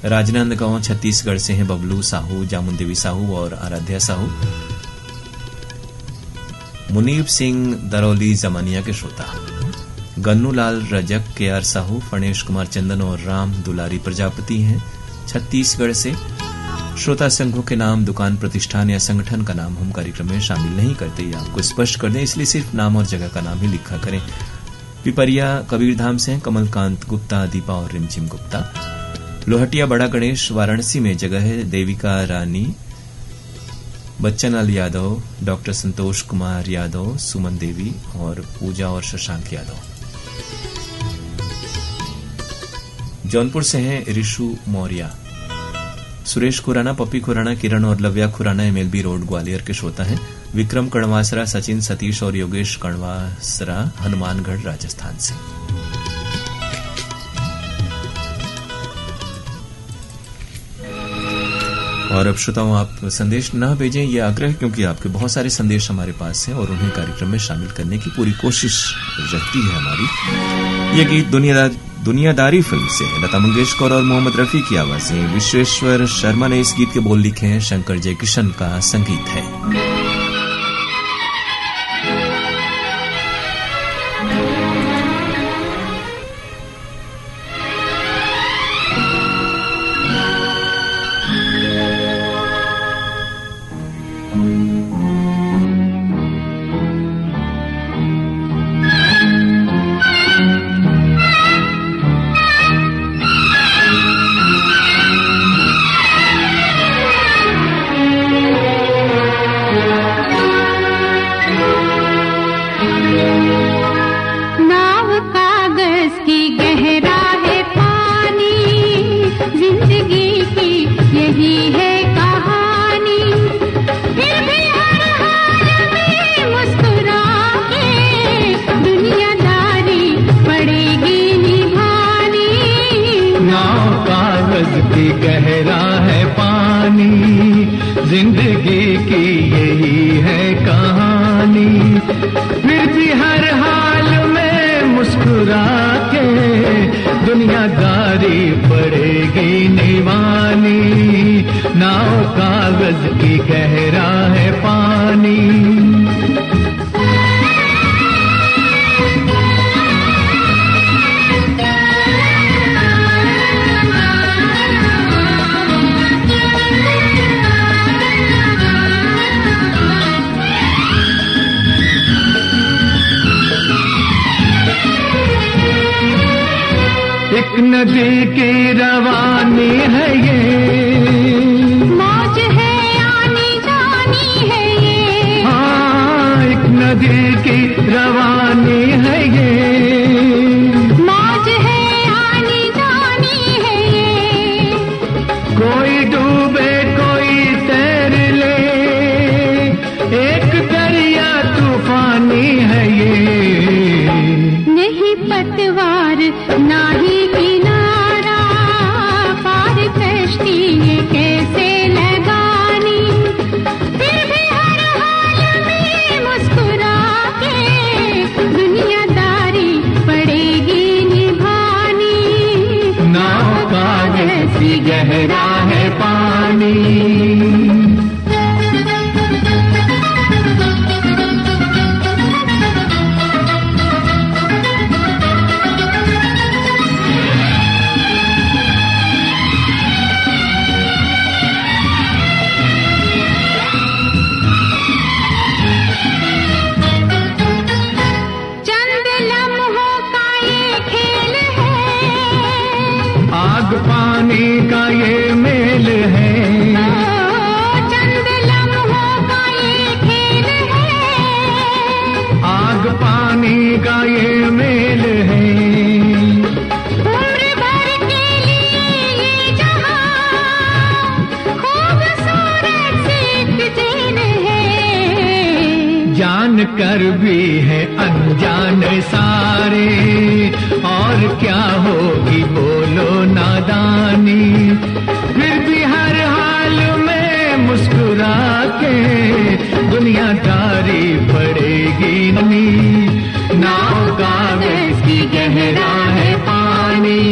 राजनांदगांव छत्तीसगढ़ से हैं बबलू साहू, जामुन देवी साहू और आराध्या साहू। मुनीब सिंह, दरौली, जमानिया के श्रोता। गन्नूलाल रजक, केआर साहू, फणेश कुमार चंदन और राम दुलारी प्रजापति हैं, छत्तीसगढ़ से। श्रोता संघों के नाम, दुकान, प्रतिष्ठान या संगठन का नाम हम कार्यक्रम में शामिल नहीं करते, ये आपको स्पष्ट कर दें, इसलिए सिर्फ नाम और जगह का नाम ही लिखा करें। पिपरिया कबीरधाम से हैं कमलकांत गुप्ता, दीपा और रिमझिम गुप्ता। लोहटिया बड़ा गणेश, वाराणसी में जगह है देविका रानी, बच्चनलाल यादव, डॉक्टर संतोष कुमार यादव, सुमन देवी और पूजा और शशांक यादव। जौनपुर से हैं ऋषु मौर्य। सुरेश खुराना, पप्पी खुराना, किरण और लव्या खुराना एमएलबी रोड ग्वालियर के श्रोता हैं। विक्रम कणवासरा, सचिन, सतीश और योगेश कणवासरा, हनुमानगढ़, राजस्थान से। और अब श्रोताओं, आप संदेश न भेजें ये आग्रह, क्योंकि आपके बहुत सारे संदेश हमारे पास हैं और उन्हें कार्यक्रम में शामिल करने की पूरी कोशिश रहती है हमारी। ये गीत दुनियादारी फिल्म से लता मंगेशकर और मोहम्मद रफी की आवाजें। विश्वेश्वर शर्मा ने इस गीत के बोल लिखे हैं, शंकर जयकिशन का संगीत है। यही है कहानी, फिर भी हर हाल में मुस्कुरा के दुनियादारी पड़ेगी निभानी। नाव कागज की गहरा है पानी। एक नदी की रवानी है ये, मौज है आनी जानी है ये। हाँ, एक नदी की रवानी है ये, मौज है आनी जानी है ये। कोई डूबे कोई तैर ले, एक दरिया तूफानी है ये। नहीं पतवार ना ही किनारा, पार कश्ती ये कैसे लगानी। फिर भी हर हाल में मुस्कुरा के दुनियादारी पड़ेगी निभानी। नाव कागज की गहरा है पानी। पानी का ये मेल है, चंद लम्हों का ये खेल है। आग पानी का ये मेल है। उम्र भर के लिए ये जहां खूबसूरत सी एक जेल है। जान कर भी है अनजान सारे, और क्या होगी बोलो नादानी। फिर भी हर हाल में मुस्कुरा के दुनियादारी पड़ेगी नी। नाव कागज की गहरा है पानी।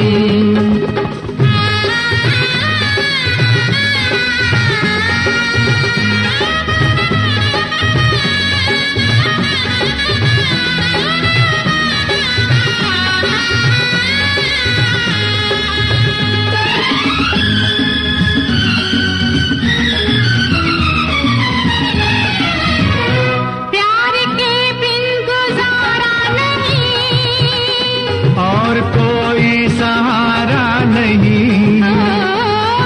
और कोई सहारा नहीं,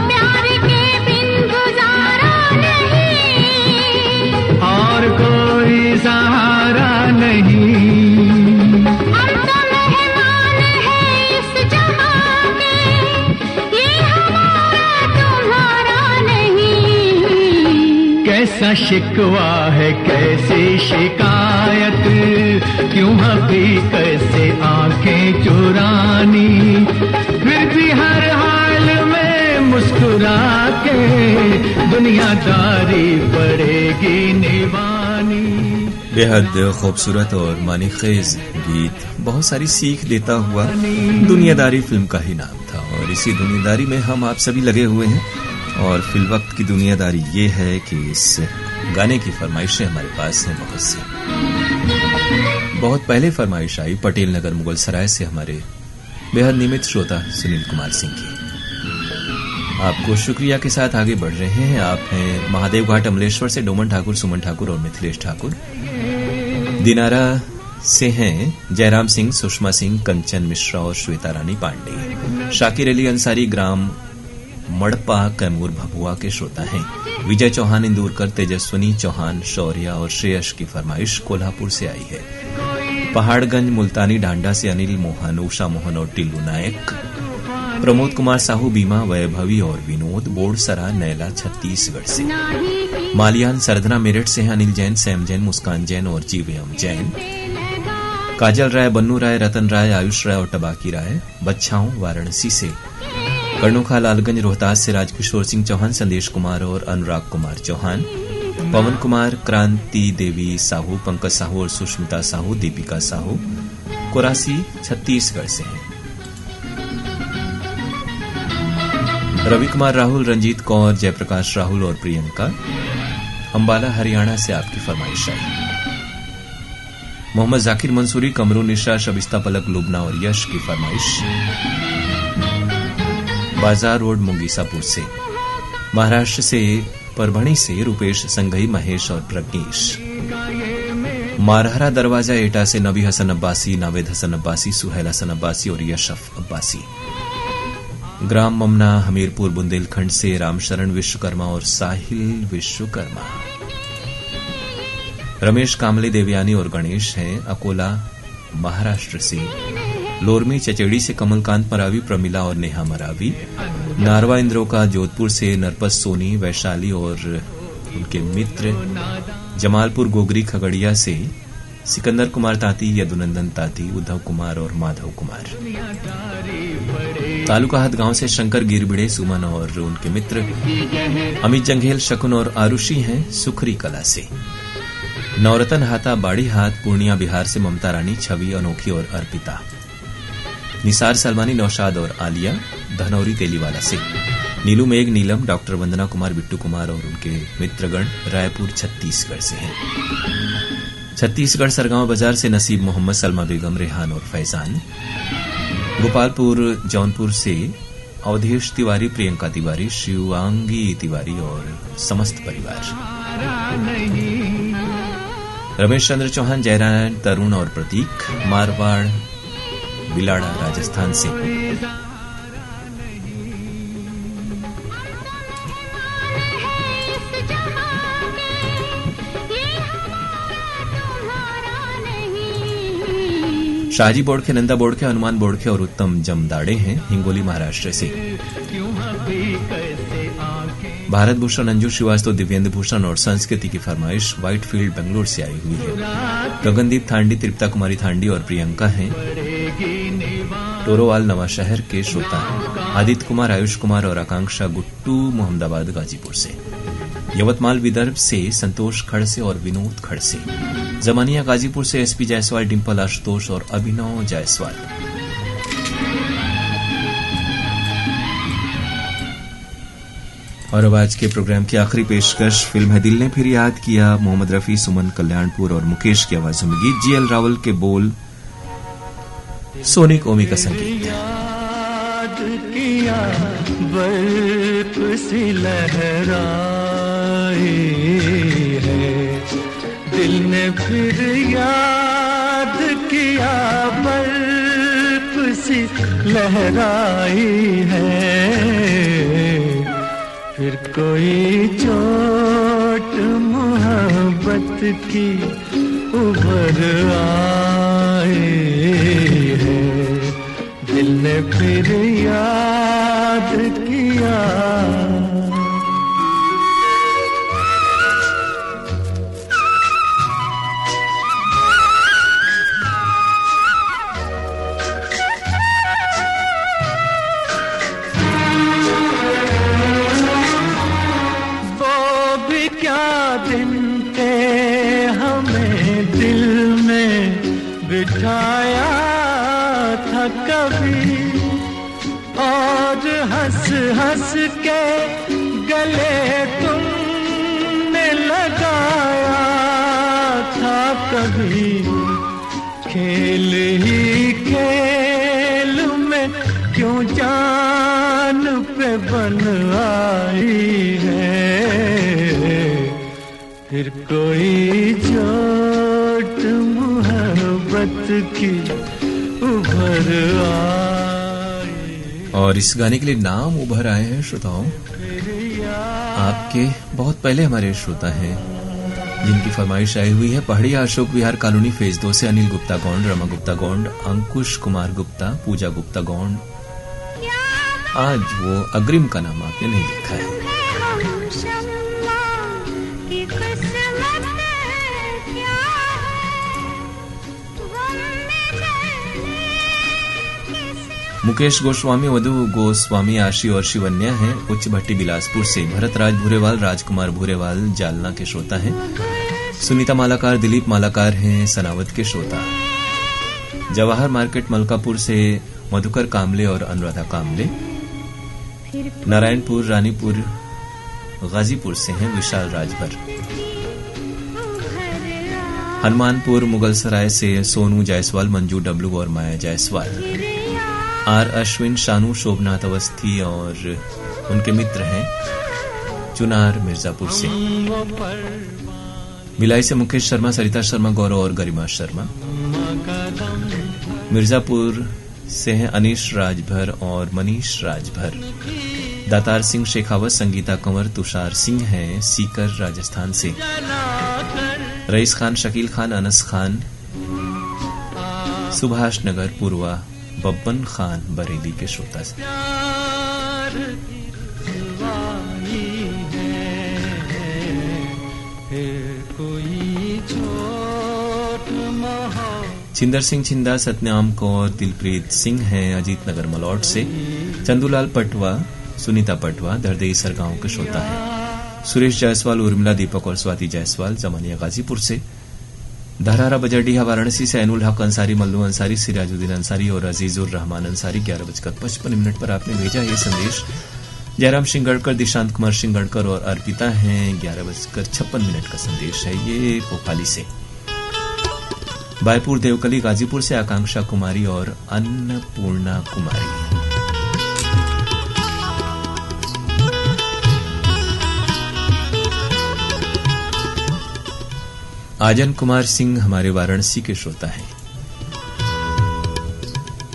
प्यार के बिन गुजारा नहीं। और कोई सहारा नहीं। हम तो मेहमान हैं इस जहां के, ये हमारा तुम्हारा नहीं। कैसा शिकवा है कैसी शिकायत, क्यों हकीकत से आंखें चुरानी। फिर भी हर हाल में मुस्कुरा के दुनियादारी पड़ेगी निभानी। बेहद खूबसूरत और मानीखेज गीत बहुत सारी सीख देता हुआ दुनियादारी फिल्म का ही नाम था, और इसी दुनियादारी में हम आप सभी लगे हुए हैं। और फिलवक्त की दुनियादारी ये है कि इस गाने की फरमाइशें हमारे पास हैं बहुत सी। बहुत पहले फरमाइश आई पटेल नगर मुगल सराय से हमारे बेहद नियमित श्रोता सुनील कुमार सिंह की। आपको शुक्रिया के साथ आगे बढ़ रहे हैं। आप हैं महादेव घाट अमलेश्वर से डोमन ठाकुर, सुमन ठाकुर और मिथिलेश ठाकुर। दिनारा से हैं जयराम सिंह, सुषमा सिंह, कंचन मिश्रा और श्वेता रानी पांडे। शाकिर अली अंसारी ग्राम मड़पा कैमूर भभुआ के श्रोता हैं। विजय चौहान इंदूरकर, तेजस्विनी चौहान शौर्या और श्रेयश की फरमाइश कोल्हापुर से आई है। पहाड़गंज मुल्तानी डांडा से अनिल मोहन, उषा मोहन और टिल्लू नायक। प्रमोद कुमार साहू बीमा, वैभवी और विनोद बोड़सरा नैला छत्तीसगढ़ से। मालियान सरदना मेरठ से हैं अनिल जैन, सैम जैन, मुस्कान जैन और जीवेम जैन। काजल राय, बन्नू राय, रतन राय, आयुष राय और टबाकी राय बच्छाओं वाराणसी से। कर्णोखा लालगंज रोहतास से राजकिशोर सिंह चौहान, संदेश कुमार और अनुराग कुमार चौहान। पवन कुमार, क्रांति देवी साहू, पंकज साहू और सुष्मिता साहू, दीपिका साहू कोरासी छत्तीसगढ़ से हैं। रवि कुमार राहुल, रंजीत कौर, जयप्रकाश राहुल और प्रियंका अंबाला हरियाणा से आपकी फरमाइश आई। मोहम्मद जाकिर मंसूरी, कमरू निशा, शबिस्ता पलक, लुबना और यश की फरमाइश। बाजार रोड मुंगीसापुर से। महाराष्ट्र से परभणी से रूपेश संघई, महेश और प्रज्ञेश। मारहरा दरवाजा एटा से नबी हसन अब्बासी, नावेद हसन अब्बासी, सुहेल हसन अब्बासी और यशफ अब्बासी। ग्राम ममना हमीरपुर बुंदेलखंड से रामशरण विश्वकर्मा और साहिल विश्वकर्मा। रमेश कामले, देवयानी और गणेश हैं अकोला महाराष्ट्र से। लोरमी चचेड़ी से कमलकांत मरावी, प्रमिला और नेहा मरावी। नारवा इंद्रों जोधपुर से नरपत सोनी, वैशाली और उनके मित्र। जमालपुर गोगरी खगड़िया से सिकंदर कुमार ताती, यदुनंदन ताती, उद्धव कुमार और माधव कुमार। तालुका हद गांव से शंकर गिरबिड़े, सुमन और उनके मित्र। अमित जंघेल, शकुन और आरुषि हैं सुखरी कला से। नवरतन हाथा, बाड़ी हाथ, पूर्णिया बिहार से ममता रानी, छवि, अनोखी और अर्पिता। निसार सलमानी, नौशाद और आलिया धनौरी तेलीवाला से। नीलू मेघ, नीलम, डॉक्टर वंदना कुमार, बिट्टू कुमार और उनके मित्रगण रायपुर छत्तीसगढ़ से हैं। छत्तीसगढ़ सरगांव बाजार से नसीब मोहम्मद, सलमा बेगम, रेहान और फैजान। गोपालपुर जौनपुर से अवधेश तिवारी, प्रियंका तिवारी, शिवांगी तिवारी और समस्त परिवार। रमेश चंद्र चौहान, जयनारायण, तरुण और प्रतीक। मारवाड़ बिलाड़ा राजस्थान से। शाहजी बोड़खे, नंदा बोड़खे, हनुमान बोड़खे और उत्तम जमदाड़े हैं हिंगोली महाराष्ट्र से। भारत भूषण, अंजू श्रीवास्तव, दिव्येंद्र भूषण और संस्कृति की फरमाइश व्हाइटफील्ड बेंगलोर से आई हुई है। गगनदीप थांडी, तृप्ता कुमारी थांडी और प्रियंका हैं टोरोवाल नवा शहर के श्रोता। आदित्य कुमार, आयुष कुमार और आकांक्षा गुट्टू मोहम्मदाबाद गाजीपुर से। यवतमाल विदर्भ से संतोष खड़से और विनोद खड़से। जमानिया गाजीपुर से एसपी जायसवाल, डिंपल आशुतोष और अभिनव जायसवाल। और अब आज के प्रोग्राम की आखिरी पेशकश फिल्म है दिल ने फिर याद किया। मोहम्मद रफी, सुमन कल्याणपुर और मुकेश की आवाजों में गीत। जीएल रावल के बोल, सोनिक ओमी का संगीत। याद किया बर्फ सी लहराई है, दिल ने फिर याद किया बर्फ सी लहराई है। फिर कोई चोट मोहब्बत की उभर आई है, दिल ने फिर याद किया। बिठाया था कभी और हंस हंस के गले तुमने लगाया था कभी। खेल ही खेल में क्यों जान पे बन आई है, फिर कोई चोट मोहब्बत की उभर आई। और इस गाने के लिए नाम उभर आए हैं श्रोताओं आपके बहुत पहले हमारे श्रोता हैं जिनकी फरमाइश आई हुई है। पहाड़िया अशोक विहार कॉलोनी फेज 2 से अनिल गुप्ता गौंड, रमा गुप्ता गौंड, अंकुश कुमार गुप्ता, पूजा गुप्ता गौंड। आज वो अग्रिम का नाम आपने नहीं लिखा है। मुकेश गोस्वामी, वधु गोस्वामी, आशी और शिवन्या हैं उच्च भट्टी बिलासपुर से। भरत राज भूरेवाल, राजकुमार भूरेवाल जालना के श्रोता हैं। सुनीता मालाकार, दिलीप मालाकार हैं सनावद के श्रोता। जवाहर मार्केट मलकापुर से मधुकर कामले और अनुराधा कामले। नारायणपुर, रानीपुर, गाजीपुर से हैं विशाल राजभर। हनुमानपुर मुगलसराय से सोनू जायसवाल, मंजू डब्लू और माया जायसवाल। आर अश्विन, शानू, शोभनाथ अवस्थी और उनके मित्र हैं चुनार मिर्जापुर से। भिलाई से मुकेश शर्मा, सरिता शर्मा, गौरव और गरिमा शर्मा। मिर्जापुर से हैं अनीश राजभर और मनीष राजभर। दातार सिंह शेखावत, संगीता कंवर, तुषार सिंह हैं सीकर राजस्थान से। रईस खान, शकील खान, अनस खान, सुभाष नगर पूर्वा, बब्बन खान बरेली के श्रोता से। छिंदर सिंह छिंदा, सतनाम कौर, दिलप्रीत सिंह हैं अजीत नगर मलौट से। चंदूलाल पटवा, सुनीता पटवा दरदेई सरगांव के श्रोता हैं। सुरेश जायसवाल, उर्मिला, दीपक और स्वाति जायसवाल जमानिया गाजीपुर से। धरारा बजरडीहा वाराणसी से ऐनुल हक अंसारी, मल्लू अंसारी, सिराजुद्दीन अंसारी और अजीजुर रहमान अंसारी। 11:55 पर आपने भेजा ये संदेश। जयराम सिंगड़कर, दिशांत कुमार सिंगड़कर और अर्पिता हैं। 11:56 का संदेश है ये भोपाली से। बायपुर देवकली गाजीपुर से आकांक्षा कुमारी और अन्नपूर्णा कुमारी। आजन कुमार सिंह हमारे वाराणसी के श्रोता हैं।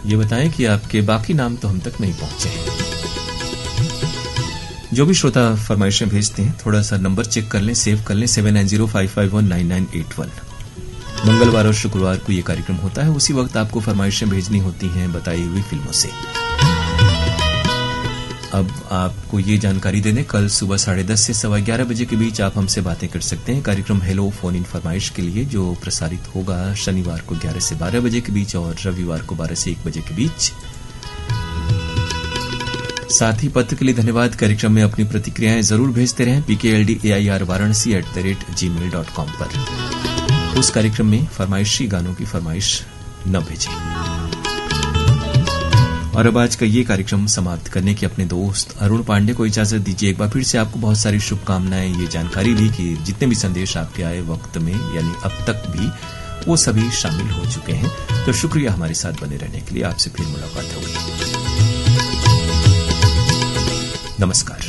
ये बताएं कि आपके बाकी नाम तो हम तक नहीं पहुंचे हैं। जो भी श्रोता फरमाइशें भेजते हैं थोड़ा सा नंबर चेक कर लें, सेव कर लें 7905519981। मंगलवार और शुक्रवार को ये कार्यक्रम होता है। उसी वक्त आपको फरमाइशें भेजनी होती हैं बताई हुई फिल्मों से। अब आपको ये जानकारी दे दें, कल सुबह 10:30 से 11:15 बजे के बीच आप हमसे बातें कर सकते हैं। कार्यक्रम हेलो फोन इन फरमाइश के लिए जो प्रसारित होगा शनिवार को 11 से 12 बजे के बीच और रविवार को 12 से 1 बजे के बीच। साथ ही पत्र के लिए धन्यवाद। कार्यक्रम में अपनी प्रतिक्रियाएं जरूर भेजते रहें pkldair@varanasi@gmail.com पर। उस कार्यक्रम में फरमाइशी गानों की फरमाइश न भेजें। और अब आज का ये कार्यक्रम समाप्त करने की अपने दोस्त अरुण पांडे को इजाजत दीजिए। एक बार फिर से आपको बहुत सारी शुभकामनाएं। ये जानकारी दी कि जितने भी संदेश आपके आए वक्त में यानी अब तक भी वो सभी शामिल हो चुके हैं। तो शुक्रिया हमारे साथ बने रहने के लिए। आपसे फिर मुलाकात होगी। नमस्कार।